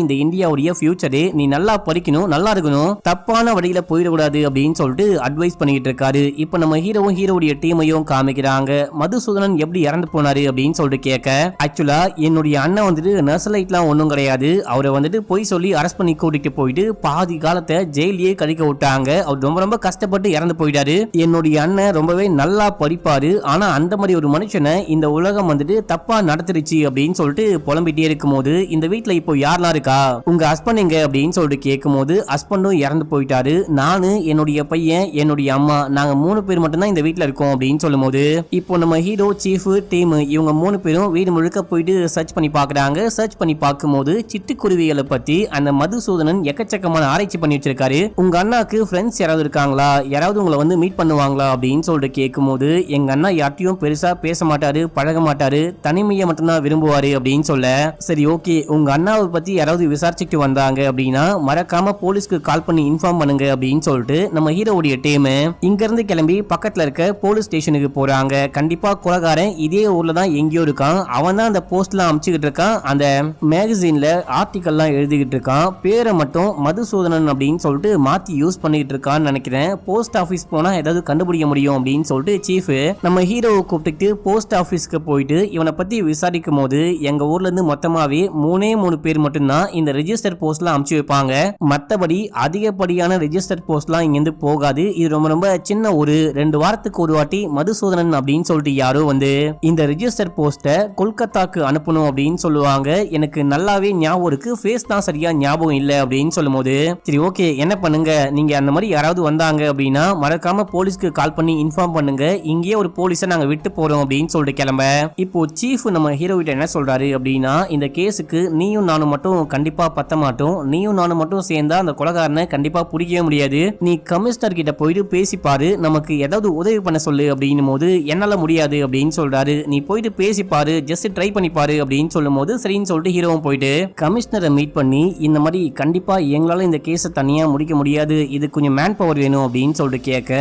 இந்த இந்தியாவுடைய ஃபியூச்சரே, நீ நல்லா படிக்கணும், நல்லா இருக்கணும், தப்பான வழியில போயிடக்கூடாது அப்படின்னு சொல்லிட்டு அட்வைஸ் பண்ணிட்டு இருக்காரு. இப்ப நம்ம ஹீரோவும் ஹீரோடைய டீமையும் காமிக்கிறாங்க. மதுசூதனன் எப்படி இறந்து போனாரு அப்படின்னு சொல்லிட்டு கேட்க, ஆக்சுவலா என்னுடைய அண்ணன் வந்துட்டு நர்சலைட்லாம் ஒண்ணும் கிடையாது, அவரை வந்துட்டு பொய் சொல்லி அரெஸ்ட் பண்ணி கூட்டிட்டு போயிட்டு பாதி காலத்தை ஜெயிலே கழிக்க விட்டாங்க, அவர் ரொம்ப ரொம்ப கஷ்டப்பட்டு இறந்து போயிட்டாரு, என்னுடைய அண்ணன் ரொம்பவே நல்லா படிப்பாரு, ஆனா அந்த மாதிரி ஒரு மனுஷனை இந்த உலகம் வந்துட்டு தப்பா நடத்துருச்சு அப்படின்னு சொல்லிட்டு புலம்பிட்டே இருக்கும்போது, இந்த வீட்டுல இப்போ யாரெல்லாம் இருக்கா, உங்க ஹஸ்பண்ட் எங்க அப்படின்னு சொல்லிட்டு கேட்கும்போது, ஹஸ்பண்டும் இறந்து போயிட்டாரு, நானு என்னுடைய பையன் என்னுடைய அம்மா நாங்க 3 பேர் மட்டும் தான் இந்த வீட்டுல இருக்கோம் அப்படின்னு சொல்லும்போது, இப்போ நம்ம ஹீரோ சீஃப் டீம் இவங்க 3 பேரும் வீடு முழுக்க போயிட்டு சர்ச் பண்ணி பாக்குறாங்க. சர்ச் பண்ணி பார்க்கும்போது சிட்டுக்குருவிகளை பத்தி அந்த மதுசூதனன் எக்கச்சக்கமான ஆராய்ச்சி பண்ணி வச்சிருக்காரு. உங்க அண்ணாக்கு ஃப்ரெண்ட்ஸ் யாராவது இருக்காங்களா, யாராவது உங்களை வந்து மீட் பண்ணுவாங்களா அப்படின்னு சொல்லிட்டு கேட்கும்போது, எங்க அண்ணா யார்ட்டையும் பெருசா பேச மாட்டாரு, பழக மாட்டாரு, தனிமையை மட்டும்தான் விரும்புவாரு அப்படின்னு சொல்ல, சரி ஓகே உங்க அண்ணாவை பத்தி யாராவது விசாரிச்சுட்டு வந்தாங்க அப்படின்னா மறக்காம போலீஸ்க்கு கால் பண்ணி இன்ஃபார்ம் பண்ணுங்க அப்படின்னு சொல்லிட்டு நம்ம ஹீரோவுடைய டீம் இங்க இருந்து கிளம்பி பக்கத்துல இருக்க போலீஸ் ஸ்டேஷனுக்கு போறாங்க. கண்டிப்பா கொலைகாரன் இதே ஊர்ல தான் எங்கேயோ இருக்கான், அவன் தான் அந்த போஸ்ட்லாம் அனுப்பிச்சுக்கிட்டு இருக்கான், அந்த மேகசின்ல ஆர்டிகல்லாம் எழுதிக்கிட்டு இருக்கான், பேரை மட்டும் மதுசூதனன் அப்படின்னு சொல்லிட்டு மாத்தி யூஸ் பண்ணிட்டு இருக்கான்னு நினைக்கிறேன். போஸ்ட் ஆபீஸ் போனா ஏதாவது கண்டுபிடிக்க முடியும் அப்படின்னு சொல்லிட்டு சீஃப் நம்ம ஹீரோவை கூப்பிட்டு போஸ்ட் ஆபீஸ்க்கு போயிட்டு இவனை பத்தி விசாரிக்கும் போது, எங்க ஊர்ல இருந்து மொத்தமாவே 3 பேர் மட்டும்தான் இந்த ரெஜிஸ்டர் போஸ்ட்லாம் அனுப்பிச்சு வைப்பாங்க, மத்தபடி அதிகப்படியான ரெஜிஸ்டர் போஸ்ட்லாம் இங்க இருந்து போகாது, இது ரொம்ப ரொம்ப சின்ன ஒரு 2 வாரத்துக்கு ஒரு வாட்டி மதுசூதனன் அப்படின்னு சொல்லிட்டு யாரோ வந்து இந்த ரெஜிஸ்டர் போஸ்ட்டை கொல்கத்தாக்கு அனுப்பணும் அப்படின்னு சொல்லுவாங்க. எனக்கு நல்லாவே ஞாபகம் இருக்கு, ஃபேஸ் தான் சரியா ஞாபகம் இல்லை அப்படின்னு சொல்லும்போது, சரி ஓகே என்ன பண்ணுங்க, நீங்க அந்த மாதிரி யாராவது வந்தாங்க அப்படின்னா மறக்காம போலீஸ்க்கு கால் பண்ணி இன்ஃபார்ம் பண்ணுங்க, இங்கேயே ஒரு போலீஸை நாங்க விட்டு போறோம் அப்படின்னு சொல்லிட்டு கிளம்ப, இப்போ சீஃப் நம்ம ஹீரோ கிட்ட என்ன சொல்றாரு அப்படின்னா, இந்த கேஸுக்கு நீயும் நானும் மட்டும் கண்டிப்பா பத்த மாட்டோம், நீயும் நானும் மட்டும் சேர்ந்தா அந்த கொலைகாரனை கண்டிப்பா பிடிக்கவே முடியாது, நீ கமிஷனர் கிட்ட போயிட்டு பேசி பாரு, நமக்கு ஏதாவது உதவி பண்ண சொல்லு அப்படின்னும் போது, என்னால முடியாது அப்படின்னு சொல்றாரு, நீ போயிட்டு பேசி பாரு, ஜஸ்ட் ட்ரை பண்ணி பாரு அப்படின்னு சொல்லும் போது, சரின்னு சொல்லிட்டு ஹீரோவும் போயிட்டு கமிஷனரை மீட் பண்ணி இந்த மாதிரி கண்டிப்பா எங்களால இந்த கேஸை தனியா முடிக்க முடியாது, இது கொஞ்சம் மேன் பவர் வேணும் அப்படின்னு சொல்லிட்டு கேட்க,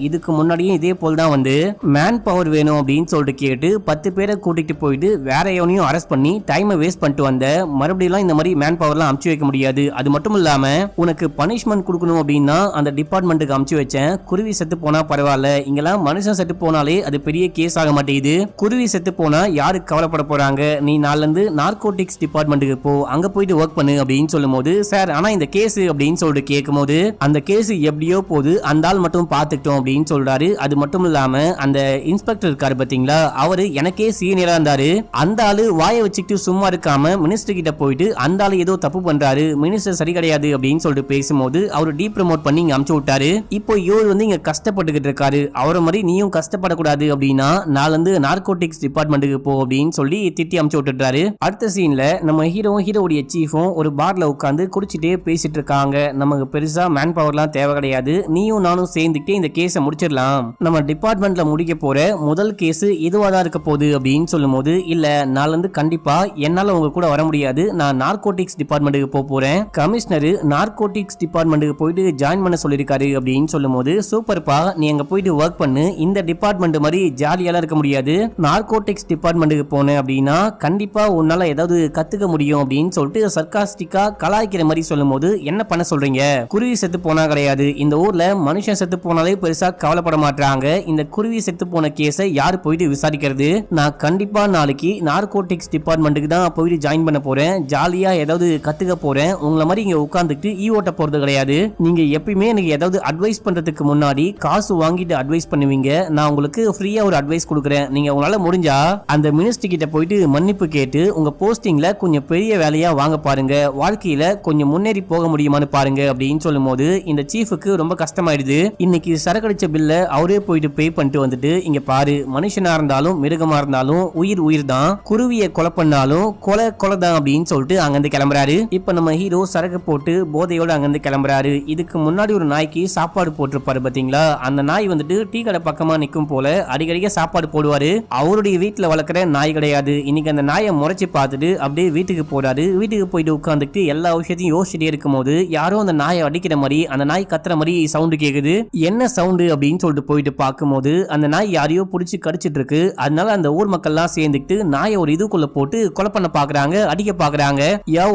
இதுக்கு முன்னாடியே இதே போல் தான் வந்து மேன் பவர் வேணும் அப்படின்னு சொல்லிட்டு கேட்டு 10 பேரை கூட்டிட்டு போயிட்டு வேற எவனையும் அரெஸ்ட் பண்ணி டைமை வேஸ்ட் பண்ணிட்டு வந்த, மறுபடியும் இந்த மாதிரி மேன் பவர்லாம் அமுச்சு வைக்க முடியாது, அது மட்டும் இல்லாம உனக்கு பனிஷ்மெண்ட் கொடுக்கணும் அப்படின்னா அந்த டிபார்ட்மெண்ட்டுக்கு அமுச்சு வச்சேன், குருவி செத்து போனா பரவாயில்ல, இங்கெல்லாம் மனுஷன் செத்து போனாலே அது பெரிய கேஸ் ஆக மாட்டேங்குது, குருவி செத்து போனா யாருக்கு கவலைப்பட போறாங்க, நீ நாள்ல இருந்து நார்கோட்டிக்ஸ் டிபார்ட்மெண்ட்டுக்கு போ, அங்க போயிட்டு ஒர்க் பண்ணு அப்படின்னு சொல்லும் போது, சார் ஆனா இந்த கேஸ் அப்படின்னு சொல்லிட்டு கேட்கும் போது, அந்த கேஸ் எப்படியோ போது அந்த ஆள் மட்டும் பாத்துக்கிட்டோம் அப்படின்னு சொல்றாரு. அது மட்டும் இல்லாம அந்த இன்ஸ்பெக்டர் இருக்காரு பாத்தீங்களா, அவரு எனக்கே சீனியரா இருந்தாரு, அந்த ஆளு வாயை வச்சுக்கிட்டு சும்மா இருக்காம மினிஸ்டர் கிட்ட போயிட்டு அந்த ஆளு ஏதோ தப்பு பண்றாரு, மினிஸ்டர் சரி கிடையாது அப்படின்னு சொல்லிட்டு பேசும்போது அவரு டீ ப்ரமோட் பண்ணி இங்க அமுச்சு விட்டாரு. இப்போ இவர் வந்து இங்க கஷ்டப்பட்டுக்கிட்டு இருக்காரு, அவரை மாதிரி நீயும் கஷ்டப்படக்கூடாது அப்படின்னா நாளை வந்து நார்கோட்டிக்ஸ் டிபார்ட்மெண்ட்டுக்கு போ அப்படின்னு சொல்லி திட்டி அமுச்சு விட்டுறாரு. அடுத்த சீன்ல நம்ம ஹீரோவுடைய சீஃபும் ஒரு பார்ல உட்காந்து குடிச்சிட்டே பேசிட்டு இருக்காங்க, நமக்கு பெருசா மேன் பவர்லாம் தேவை கிடையாது, நீயும் நானும் சேர்ந்துக்கிட்டே இந்த கேஸை முடிச்சிடலாம், நம்ம டிபார்ட்மெண்ட்ல முடிக்க போற முதல் கேஸ் இதுவா தான் இருக்க போகுது அப்படின்னு சொல்லும் போது, இல்ல நாளை வந்து கண்டிப்பா என்னால உங்க கூட வர முடியாது, நான் நார்கோட்டிக்ஸ் டிபார்ட்மெண்ட்டுக்கு போறேன், கமிஷனர் நார்கோட்டிக்ஸ் டிபார்ட்மெண்ட்டுக்கு போயிட்டு ஜாயின் பண்ண சொல்லிருக்காரு அப்படின்னு சொல்லும் போது, சூப்பர்ப்பா நீ அங்க போயிட்டு ஒர்க் பண்ணு, இந்த டிபார்ட்மெண்ட் மாதிரி ஜாலியாலாம் இருக்க முடியாது, நார்கோட்டிக்ஸ் டிபார்ட்மெண்ட்டுக்கு போனேன் அப்படின்னா கண்டிப்பா உன்னால ஏதாவது கத்துக்க முடியும் அப்படின்னு சொல்லிட்டு சர்காஸ்டிக்கா கலாய்க்கிற மாதிரி சொல்லும் போது, என்ன பண்ண சொல்றீங்க, குருவி செத்து போனா கிடையாது, இந்த ஊர்ல மனுஷன் செத்து போனாலே பெருசா கவலைப்பட மாட்டாங்க, இந்த குருவி செத்து போன கேஸை யாரு போயிட்டு விசாரிக்கிறது, நான் கண்டிப்பா நாளைக்கு நார்கோட்டிக்ஸ் டிபார்ட்மெண்ட்டுக்கு தான் போயிட்டு ஜாயின் பண்ண போறேன், ஜாலியா ஏதாவது கத்துக்க போறேன், உங்களை மாதிரி இங்க உட்காந்துட்டு ஓட்ட போறது கிடையாது, நீங்க எப்பயுமே எனக்கு ஏதாவது அட்வைஸ் பண்றதுக்கு முன்னாடி காசு வாங்கிட்டு அட்வைஸ் பண்ணுவீங்க, நான் உங்களுக்கு ஃப்ரீயா ஒரு அட்வைஸ் கொடுக்குறேன், நீங்க உங்களால முடிஞ்சா அந்த மினிஸ்டர் கிட்ட போயிட்டு மன்னிப்பு கேட்டு உங்க போஸ்டிங்ல கொஞ்சம் பெரிய வேலையா வாங்க பாருங்க, வாழ்க்கையில கொஞ்சம் முன்னேறி போக முடியுமான்னு பாருங்க அப்படின்னு சொல்லும் போது இந்த சீஃபுக்கு ரொம்ப கஷ்டமாயிடுது. இன்னைக்கு சரக்கடிச்ச பில்ல அவரே போயிட்டு பே பண்ணிட்டு வந்துட்டு, இங்க பாரு மனுஷனா இருந்தாலும் மிருகமா இருந்தாலும் உயிர் தான், குருவியை கொலை பண்ணாலும் கொலை தான் அப்படின்னு சொல்லிட்டு அங்கிருந்து கிளம்புறாரு. இப்ப நம்ம ஹீரோ சரக்கு போட்டு போதையோட அங்கிருந்து கிளம்புறாரு. இதுக்கு முன்னாடி ஒரு நாய்க்கு சாப்பாடு போட்டிருப்பாரு பாத்தீங்களா, அந்த நாய் வந்துட்டு டீ கடை பக்கமா நிக்கும் போல அடிக்கடிக்க சாப்பாடு போடுவாரு, அவருடைய வீட்டுல வளர்க்குற நாய் கிடையாது. இன்னைக்கு அந்த நாயை முறைச்சு பார்த்துட்டு அப்படியே வீட்டுக்கு போறாரு. வீட்டுக்கு போயிட்டு உட்காந்துட்டு எல்லா விஷயத்தையும் யோசிச்சுட்டே இருக்கும் போது யாரோ அந்த நாயை அடிக்கிற மாதிரி, அந்த நாய் கத்துற மாதிரி சவுண்டு கேக்குது. என்ன சவுண்டு அப்படின்னு சொல்லிட்டு போயிட்டு பார்க்கும்போது அந்த நாய் யாரையோ புடிச்சு கடிச்சிட்டு இருக்கு. அதனால அந்த ஊர் மக்கள் எல்லாம் சேர்ந்துட்டு நாயை ஒரு இதுக்குள்ள போட்டு போட்டு கொலை பண்ண பாக்குறாங்க, அடிக்க பாக்குறாங்க.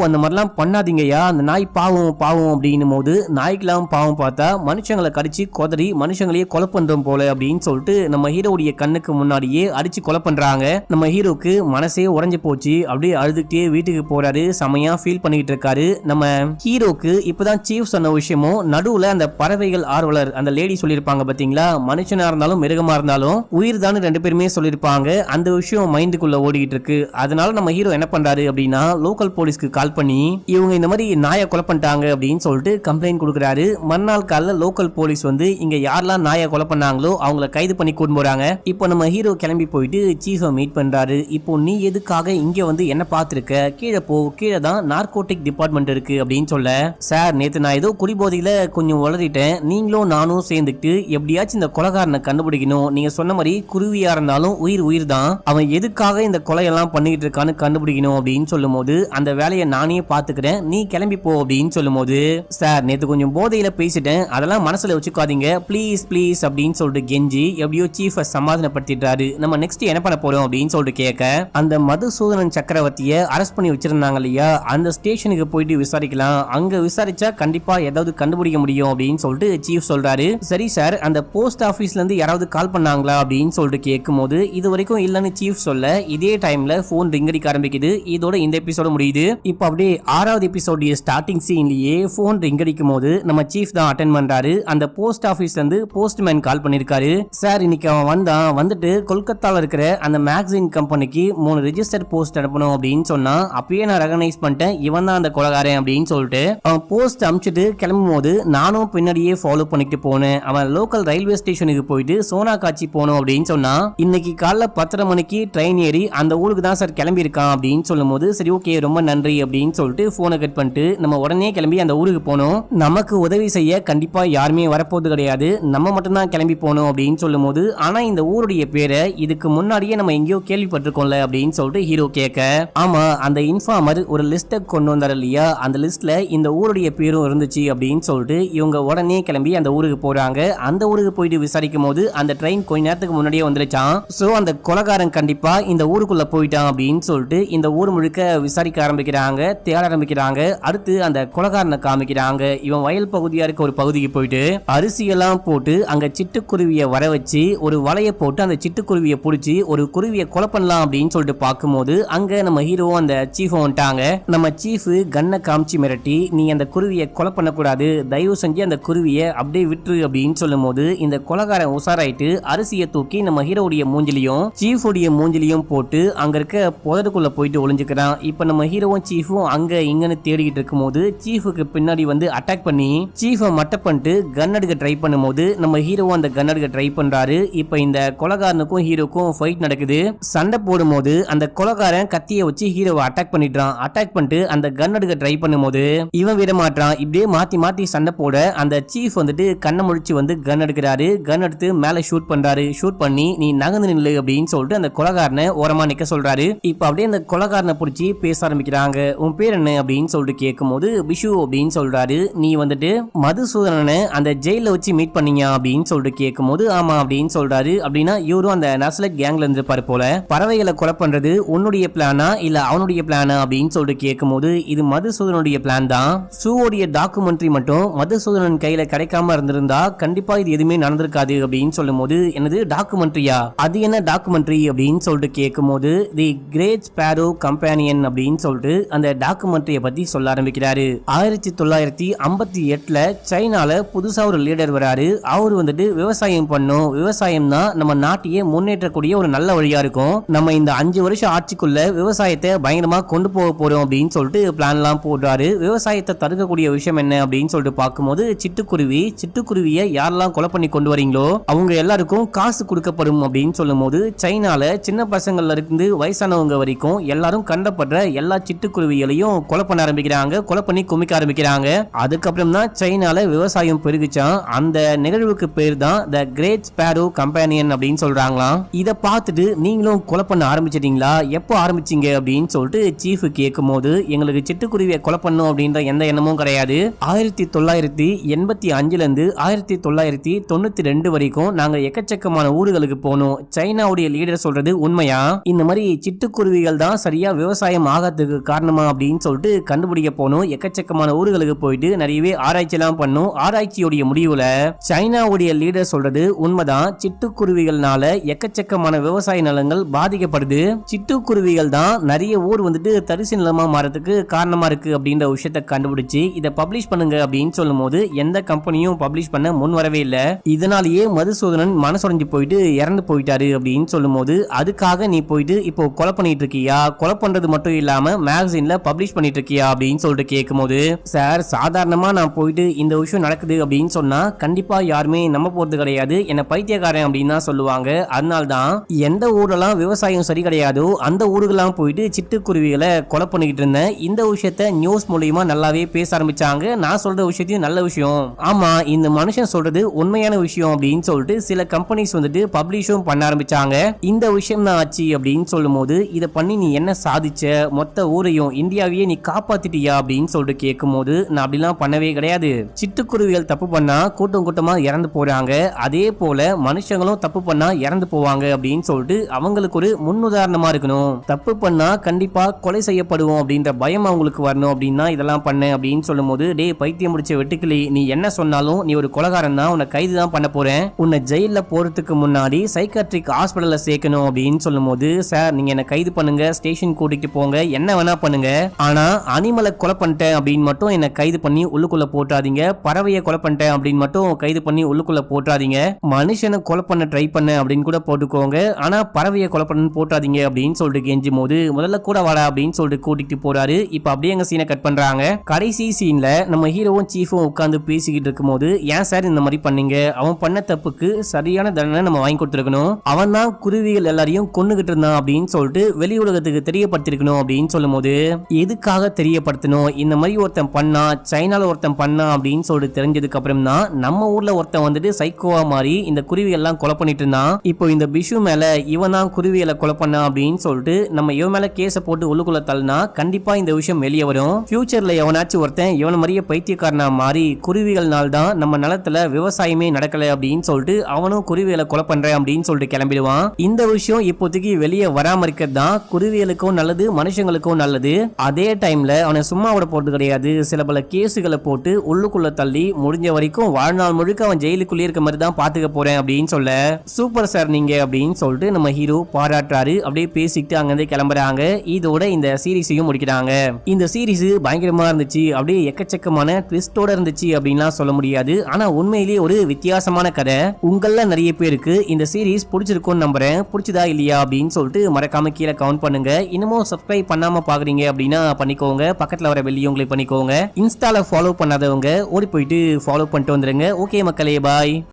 அந்த மாதிரிலாம் பண்ணாதீங்கயா, அந்த நாய் பாவம் பாவம் அப்படின்னும் போது நாய்க்கெல்லாம் பாவம் பார்த்தா மனுஷங்களை கடிச்சு கொதறி மனுஷங்களையே கொலை பண்றோம் போல அப்படின்னு சொல்லிட்டு நம்ம ஹீரோடைய கண்ணுக்கு முன்னாடியே அடிச்சு கொலை பண்றாங்க. நம்ம ஹீரோக்கு மனசே உடைஞ்சு போச்சு. அப்படியே அழுதுகிட்டே வீட்டுக்கு போறாரு. செமையா ஃபீல் பண்ணிட்டு இருக்காரு. நம்ம ஹீரோக்கு இப்பதான் சீஃப் சொன்ன விஷயமும் நடுவுல அந்த பறவைகள் ஆர்வலர் அந்த லேடி சொல்லிருப்பாங்க பாத்தீங்களா, மனுஷனா இருந்தாலும் மிருகமா இருந்தாலும் உயிர் தான் ரெண்டு பேருமே சொல்லிருப்பாங்க. அந்த விஷயம் மைண்டுக்குள்ள ஓடிட்டு இருக்கு. அதனால நம்ம ஹீரோ என்ன பண்றாரு அப்படின்னா லோக்கல் போலீஸ்க்கு கால் பண்ணி இவங்க இந்த மாதிரி நாயை கொலை பண்ணிட்டாங்க அப்படின்னு சொல்லிட்டு கம்ப்ளைண்ட் கொடுக்குறாரு. மறுநாள் காலைல லோக்கல் போலீஸ் வந்து இங்க யாரெல்லாம் நாயை கொலை பண்ணாங்களோ அவங்கள கைது பண்ணி கூட்டு போறாங்க. இப்போ நம்ம ஹீரோ கிளம்பி போயிட்டு சீஃபை மீட் பண்றாரு. இப்போ நீ எதுக்காக இங்க வந்து என்ன பார்த்திருக்க, கீழே போ, கீழே தான் நார்கோட்டிக் டிபார்ட்மெண்ட் இருக்கு அப்படின்னு சொல்ல, சார் நேத்து நான் ஏதோ குடிபோதையில கொஞ்சம் வளரிட்டேன், நீங்களும் நானும் சேர்ந்துட்டு எப்படியாச்சும் இந்த கொலைகாரனை கண்டுபிடிக்கணும். நீங்க சொன்ன மாதிரி குருவியா இருந்தாலும் உயிர் தான், அவன் எதுக்காக இந்த கொலையெல்லாம் பண்ணிட்டு இருக்கான்னு கண்டுபிடிக்கணும் அப்படின்னு சொல்லும் போது அந்த வேலையை நானே பாத்துக்கிறேன், நீ கிளம்பி போ அப்படின்னு சொல்லும் போது, சார் நேத்து கொஞ்சம் போதையில பேசிட்டேன், அதெல்லாம் மனசுல வச்சுக்காதீங்க ப்ளீஸ் ப்ளீஸ் அப்படின்னு சொல்லிட்டு கெஞ்சி எப்படியோ சீஃபை சமாதானப்படுத்திட்டாரு. நம்ம நெக்ஸ்ட் என்ன பண்ண போறோம் அப்படின்னு சொல்லிட்டு கேட்க, அந்த மதுசூதனன் சக்கரவர்த்தியை அரெஸ்ட் பண்ணி வச்சிருந்தாங்க இல்லையா, அந்த ஸ்டேஷனுக்கு போயிட்டு விசாரிக்கலாம், அங்க விசாரிச்சா கண்டிப்பா ஏதாவது கண்டுபிடிக்க முடியும் அப்படின்னு சொல்லிட்டு சீஃப் சொல்றாரு. சரி சார், அந்த போஸ்ட் ஆபீஸ்ல இருந்து யாராவது கால் பண்ணாங்களா அப்படின்னு சொல்லிட்டு கேட்கும் போது இது வரைக்கும் இல்லன்னு சீஃப் சொல்ல, இதே டைம்ல போன் ரிங் அடிக்க ஆரம்பிக்குது. இதோட இந்த எபிசோட முடியுது. இப்போ அப்படியே 6வது எபிசோட் ஸ்டார்டிங் சீன்லயே போன் ரிங் அடிக்கும் போது நம்ம சீஃப் தான் அட்டென்ட் பண்றாரு. அந்த போஸ்ட் ஆபீஸ்ல இருந்து போஸ்ட்மேன் கால் பண்ணிருக்காரு. சார் இன்னைக்கு அவன் வந்துட்டு கொல்கத்தால இருக்கிற அந்த மேகசின் கம்பெனிக்கு 3 ரெஜிஸ்டர் போஸ்ட் அனுப்பணும் அப்படின்னு சொன்னா, அப்பயே நான் ரெகனைஸ் பண்ணிட்டேன் இவன் தான் அந்த கொலைகாரன் அப்படின்னு சொல்லிட்டு அவன் போஸ்ட் அனுப்பிச்சிட்டு கிளம்பும் போது நானும் பின்னாடியே ஃபாலோ பண்ணிட்டு போனேன். அவன் லோக்கல் ரயில்வே ஸ்டேஷனுக்கு போயிட்டு சோனா காட்சி போனோம் அப்படின்னு சொன்னா, இன்னைக்கு காலைல 10:30 மணிக்கு ட்ரெயின் ஏறி அந்த ஊருக்கு தான் சார் கிளம்பி இருக்கான் அப்படின்னு சொல்லும் போது, சரி ஓகே ரொம்ப நன்றி அப்படின்னு சொல்லிட்டு போனை கட் பண்ணிட்டு நம்ம உடனே கிளம்பி அந்த ஊருக்கு போனோம். நமக்கு உதவி செய்ய கண்டிப்பா யாருமே வரப்போது கிடையாது, நம்ம மட்டும் தான் கிளம்பி போனோம் அப்படின்னு சொல்லும் போது, ஆனா இந்த ஊருடைய பேரை இதுக்கு முன்னாடியே நம்ம எங்கேயோ கேள்விப்பட்டிருக்கோம்ல அப்படின்னு சொல்லிட்டு ஹீரோ கேட்க, ஆமா அந்த இன்ஃபார்மர் ஒரு லிஸ்ட்டை கொண்டு வந்தார் இல்லையா, அந்த லிஸ்ட்ல இந்த ஊருடைய பேரும் இருந்துச்சு அப்படின்னு சொல்லிட்டு இவங்க உடனே கிளம்பி அந்த ஊருக்கு போறாங்க. அந்த ஊருக்கு போயிட்டு விசாரிக்கும் போது அந்த ட்ரெயின் கொஞ்ச நேரத்துக்கு முன்னாடியே வந்துருச்சான். சோ அந்த கொலைகாரன் கண்டிப்பா இந்த ஊருக்குள்ள போயிட்டான் அப்படின்னு சொல்லிட்டு இந்த ஊர் முழுக்க விசாரிக்க ஆரம்பிக்கிறாங்க, தேட ஆரம்பிக்கிறாங்க. அடுத்து அந்த கொலைகாரனை காமிக்கிறாங்க. இவன் வயல் பகுதியா இருக்க ஒரு பகுதிக்கு போயிட்டு அரிசியெல்லாம் போட்டு அங்க சிட்டுக்குருவியை வர வச்சு ஒரு வலைய போட்டு அந்த சிட்டுக்குருவியை பிடிச்சி ஒரு குருவியை கொலை பண்ணலாம் அப்படின்னு சொல்லிட்டு பார்க்கும்போது அங்க நம்ம ஹீரோ அந்த சீஃப் வந்துட்டாங்க. நம்ம சீஃப் கண்ணை காமிச்சு மிரட்டி, நீ அந்த குருவியை கொலை பண்ணக்கூடாது, தயவு செஞ்சு அந்த குருவியை அப்படியே விட்டுரு அப்படின்னு சொல்லும் போது இந்த கொலைகாரன் உசாராயிட்டு அரிசியை தூக்கி நம்ம ஹீரோடைய மூஞ்சிலையும் சீஃபுடைய மூஞ்சிலையும் போட்டு அங்க இருக்க புதருக்குள்ள போயிட்டு ஒளிஞ்சுக்கிறான். இப்ப நம்ம ஹீரோவும் சீஃபும் அங்க இங்கன்னு தேடிக்கிட்டு இருக்கும் போது சீஃபுக்கு பின்னாடி வந்து அட்டாக் பண்ணி சீஃபை மட்டப் பண்ணிட்டு கன் எடுக்க ட்ரை பண்ணும் போது நம்ம ஹீரோவும் அந்த கன் எடுக்க ட்ரை பண்றாரு. இப்ப இந்த கொலைகாரனுக்கும் ஹீரோக்கும் ஃபைட் நடக்குது. சண்டை போடும் போது அந்த கொலைகாரன் கத்தியை வச்சு ஹீரோவை அட்டாக் பண்ணிடுறான். அட்டாக் பண்ணிட்டு அந்த கன் எடுக்க ட்ரை பண்ணும் போது இவன் விட மாட்டான். இப்படியே மாத்தி மாத்தி சண்டை போட அந்த சீஃப் வந்துட்டு கண்ணை முழிச்சு வந்து கன் எடுக்கிறாரு. கன் எடுத்து மேல ஷூட் பண்றாரு. ஷூட் பண்ணி நீ நகர்ந்து நில்லு அப்படின்னு சொல்லிட்டு அந்த கொலைகாரனை ஓரமா நிக்க சொல்றாரு. இப்ப அப்படியே அந்த கொலைகாரனை பிடிச்சி பேச ஆரம்பிக்கிறாங்க. உன் பேர் என்ன அப்படின்னு சொல்லிட்டு கேட்கும் போது விஷு அப்படின்னு சொல்றாரு. நீ வந்துட்டு மதுசூதனனை அந்த ஜெயில வச்சு மீட் பண்ணீங்க அப்படின்னு சொல்லிட்டு கேட்கும் போது ஆமா அப்படின்னு சொல்றாரு. அப்படின்னா இவரும் அந்த நக்சலைட் கேங்ல இருந்திருப்பாரு போல. பறவைகளை கொலை பண்றது உன்னுடைய பிளானா இல்ல அவனுடைய பிளானா அப்படின்னு சொல்லிட்டு கேட்கும் போது இது மதுசூதனுடைய பிளான் தான். சூவோடைய டாக்குமெண்ட்ரி மட்டும் மதுசூதனன் கையில கிடைக்காம இருந்திருந்தா கண்டிப்பா இது எதுவுமே நடந்திருக்காது அப்படின்னு சொல்லும் போது, என்னது டாக்குமெண்ட்ரியா, அது என்ன டாக்குமெண்ட்ரி அப்படின்னு சொல்லிட்டு கேட்கும் போது தி கிரேட் ஸ்பேரோ கம்பேனியன் அப்படின்னு சொல்லிட்டு அந்த டாக்குமெண்ட்ரியை பத்தி சொல்ல ஆரம்பிக்கிறாரு. 1958ல சைனால புதுசா ஒரு லீடர் வராரு. அவர் வந்துட்டு விவசாயம் பண்ணும், விவசாயம் தான் நம்ம நாட்டையே முன்னேற்றக்கூடிய ஒரு நல்ல வழியா இருக்கும், நம்ம இந்த 5 வருஷம் ஆட்சிக்குள்ள விவசாயத்தை பயங்கரமா கொண்டு போக போறோம் அப்படின்னு சொல்லிட்டு பிளான் எல்லாம் போடுறாரு. விவசாயத்தை தடுக்கக்கூடிய விஷயம் என்ன அப்படின்னு சொல்லிட்டு பார்க்கும்போது சிட்டுக்குருவியை யாரெல்லாம் கொலை பண்ணி கொண்டு வரீங்களோ அவங்க எல்லாருக்கும் காசு கொடுக்கப்படும் அப்படின்னு சொல்லும் போது சைனால சின்ன பசங்கள்ல இருந்து வயசானவங்க வரைக்கும் எல்லாரும் கண்டப்படுற எல்லா சிட்டுக்குருவிகளையும் கொலை பண்ண ஆரம்பிக்கிறாங்க, கொலை பண்ணி குமிக்க ஆரம்பிக்கிறாங்க. அதுக்கப்புறம் தான் சைனால விவசாயம் பெருகுச்சான். அந்த நிகழ்வுக்கு பேர் தான் த கிரேட் ஸ்பேரோ கம்பேனியன் அப்படின்னு சொல்றாங்களாம். இத பார்த்துட்டு நீங்களும் கொலை பண்ண ஆரம்பிச்சிட்டீங்களா, எப்போ ஆரம்பிச்சீங்க அப்படின்னு சொல்லிட்டு சீஃப் கேட்கும் போது எங்களுக்கு சிட்டுக்குருவியை கொலை பண்ணும் அப்படின்ற எந்த எண்ணமும் கிடையாது. 1985ல இருந்து 1992 வரைக்கும் நாங்க எக்கச்சக்கமான ஊர்களுக்கு போனோம். சைனாவுடைய லீடர் சொல்றது உண்மையா? இந்த மாதிரி சிட்டுக்குருவி சிட்டுக்குருவிகள் தான் சரியா விவசாயம் ஆகிறதுக்கு காரணமா அப்படின்னு சொல்லிட்டு கண்டுபிடிக்க போனோம். எக்கச்சக்கமான ஊர்களுக்கு போயிட்டு நிறையவே ஆராய்ச்சி எல்லாம் பண்ணும். ஆராய்ச்சியோடைய முடிவுல சைனாவுடைய லீடர் சொல்றது உண்மைதான். சிட்டுக்குருவிகள்னால எக்கச்சக்கமான விவசாய நிலங்கள் பாதிக்கப்படுது. சிட்டுக்குருவிகள் தான் நிறைய ஊர் வந்துட்டு தரிசு நிலமா மாறதுக்கு காரணமா இருக்கு அப்படின்ற விஷயத்தை கண்டுபிடிச்சு இதை பப்ளிஷ் பண்ணுங்க அப்படின்னு சொல்லும் போது எந்த கம்பெனியும் பப்ளிஷ் பண்ண முன் வரவே இல்ல. இதனாலேயே மதுசூதனன் மனசுடைஞ்சு போயிட்டு இறந்து போயிட்டாரு அப்படின்னு சொல்லும் போது அதுக்காக நீ போயிட்டு இப்போ கொலை பண்ணிட்டு இருக்கியா, கொலை பண்றது மட்டும் இல்லாம மேகசின்ல பப்ளிஷ் பண்ணிட்டு இருக்கியா அப்படின்னு சொல்லிட்டு கேட்கும் போது, சார் சாதாரணமா நான் போயிட்டு இந்த விஷயம் நடக்குது அப்படின்னு சொன்னா கண்டிப்பா யாருமே நம்ப போறது கிடையாது, என்ன பைத்தியக்காரன் அப்படின்னு தான் சொல்லுவாங்க. அதனால்தான் எந்த ஊரெல்லாம் விவசாயம் சரி கிடையாதோ அந்த ஊருக்கெல்லாம் போயிட்டு சிட்டுக்குருவிகளை கொலை பண்ணிக்கிட்டு இருந்தேன். இந்த விஷயத்த நியூஸ் மூலியமா நல்லாவே பேச ஆரம்பிச்சாங்க. நான் சொல்ற விஷயத்தையும் நல்ல விஷயம், ஆமா இந்த மனுஷன் சொல்றது உண்மையான விஷயம் அப்படின்னு சொல்லிட்டு சில கம்பெனிஸ் வந்துட்டு பப்ளிஷும் பண்ண ஆரம்பிச்சாங்க. இந்த விஷயம் தான் ஆச்சு அப்படின்னு சொல்லும் போது இதை பண்ணி நீ என்ன சாதிச்ச, மொத்த ஊரையும் இந்தியாவையே நீ காப்பாத்திட்டியா அப்படின்னு சொல்லிட்டு கேட்கும் போது நான் அப்படிலாம் பண்ணவே கிடையாது. சிட்டுக்குருவிகள் தப்பு பண்ணா கூட்டம் கூட்டமா இறந்து போறாங்க, அதே போல மனுஷங்களும் தப்பு பண்ணா இறந்து போவாங்க அப்படின்னு சொல்லிட்டு அவங்களுக்கு ஒரு முன்னுதாரணமா இருக்கணும். தப்பு பண்ணா கண்டிப்பா கொலை செய்யப்படுவோம் அப்படின்ற பயம் அவங்களுக்கு வரணும் அப்படின்னா இதெல்லாம் பண்ண அப்படின்னு சொல்லும் போது, டே பைத்தியம் முடிச்ச வெட்டுக்கிளி, நீ என்ன சொன்னாலும் நீ ஒரு கொலைகாரன் தான், உன்னை கைது தான் பண்ண போறேன், உன்னை ஜெயில போறதுக்கு முன்னாடி சைக்காட்ரிக் ஹாஸ்பிடல்ல சேர்க்கணும் அப்படின்னு சொல்லும் போது, சார் நீங்க என்ன கைது பண்ணுங்க, ஸ்டேஷன் கூட்டிட்டு போங்க, என்ன வேணா பண்ணுங்க, ஆனா அனிமலை கொலை பண்ணிட்டேன் அப்படின்னு மட்டும் என்ன கைது பண்ணி உள்ளுக்குள்ள போட்டாதீங்க, பறவையை கொலை பண்ணிட்டேன் அப்படின்னு மட்டும் கைது பண்ணி உள்ளுக்குள்ள போட்டாதீங்க, மனுஷனை கொலை பண்ண ட்ரை பண்ண அப்படின்னு கூட போட்டுக்கோங்க, ஆனா பறவையை கொலை பண்ண போட்டாதீங்க அப்படின்னு சொல்லிட்டு கெஞ்சும் போது முதல்ல கூட வாடா அப்படின்னு சொல்லிட்டு கூட்டிட்டு போறாரு. இப்ப அப்படியே எங்க சீனை கட் பண்றாங்க. கடைசி சீன்ல நம்ம ஹீரோவும் சீஃபும் உட்கார்ந்து பேசிக்கிட்டு இருக்கும் போது, ஏன் சார் இந்த மாதிரி பண்ணீங்க, அவன் பண்ண தப்புக்கு சரியான தண்டனை நம்ம வாங்கி கொடுத்துருக்கணும், அவன் தான் குருவிகள் எல்லாரையும் கொன்னுகிட்டு இருந்தான் அப்படின்னு சொல்லிட்டு வெளி உலகத்துக்கு தெரியப்படுத்திருக்கணும் அப்படின்னு சொல்லும் போது, எதுக்காக தெரியப்படுத்தணும், இந்த மாதிரி ஒருத்தன் பண்ணா, சைனால ஒருத்தன் பண்ணா அப்படின்னு சொல்லிட்டு தெரிஞ்சதுக்கு அப்புறம் தான் நம்ம ஊர்ல ஒருத்தன் வந்துட்டு சைக்கோவா மாறி இந்த குருவிகள் எல்லாம் கொலை பண்ணிட்டு இருந்தான். இப்போ இந்த பிஷு மேல இவன் தான் குருவிகளை கொலை பண்ணா அப்படின்னு சொல்லிட்டு நம்ம இவன் மேல கேஸ போட்டு உள்ளுக்குள்ள தள்ளினா கண்டிப்பா இந்த விஷயம் வெளியே வரும். ஃபியூச்சர்ல எவனாச்சும் ஒருத்தன் இவன மாதிரியே பைத்தியக்காரனா மாறி குருவிகள்னால தான் நம்ம நிலத்துல விவசாயமே நடக்கல அப்படின்னு சொல்லிட்டு அவனும் குருவிகளை கொலை பண்றேன் அப்படின்னு சொல்லிட்டு கிளம்பிடுவான். இந்த விஷயம் இப்போதைக்கு வெளியே வராம இருக்கிறது தான் குருவிகளுக்கும் நல்லது, மனுஷங்களுக்கும் நல்லது. அதே டைம்ல அவனை சும்மா விட போறது கிடையாது, சில பல கேசுகளை போட்டு உள்ளுக்குள்ள தள்ளி முடிஞ்ச வரைக்கும் வாழ்நாள் முழுக்க அவன் ஜெயிலுக்குள்ளே இருக்க மாதிரி தான் பாத்துக்க போறேன் அப்படின்னு சொல்ல, சூப்பர் சார் நீங்க அப்படின்னு சொல்லிட்டு நம்ம ஹீரோ பாராட்டுறாரு. அப்படியே பேசிக்கிட்டு அங்கிருந்து கிளம்புறாங்க. இதோட இந்த சீரிஸையும் முடிக்கிறாங்க. இந்த சீரிஸ் பயங்கரமா இருந்துச்சு, அப்படியே எக்கச்சக்கமான ட்விஸ்டோட இருந்துச்சு அப்படின்லாம் சொல்ல முடியாது. ஆனா உண்மையிலேயே ஒரு வித்தியாசமான கதை. உங்கள நிறைய பேருக்கு இந்த சீரிஸ் பிடிச்சிருக்கும்னு நம்புறேன். பிடிச்சதா இல்லையா அப்படின்னு சொல்லிட்டு மறக்காம கீழே கமெண்ட் பண்ணுங்க. இன்னமும் சப்ஸ்கிரைப் பண்ணாம பாக்குறீங்க அப்படின்னா பண்ணிக்கோங்க, பக்கத்துல வர பெல்லையும் கிளிக் பண்ணிக்கோங்க. இன்ஸ்டால ஃபாலோ பண்ணாதவங்க ஓடி போயிட்டு ஃபாலோ பண்ணிட்டு வந்துருங்க. ஓகே மக்களே, பாய்.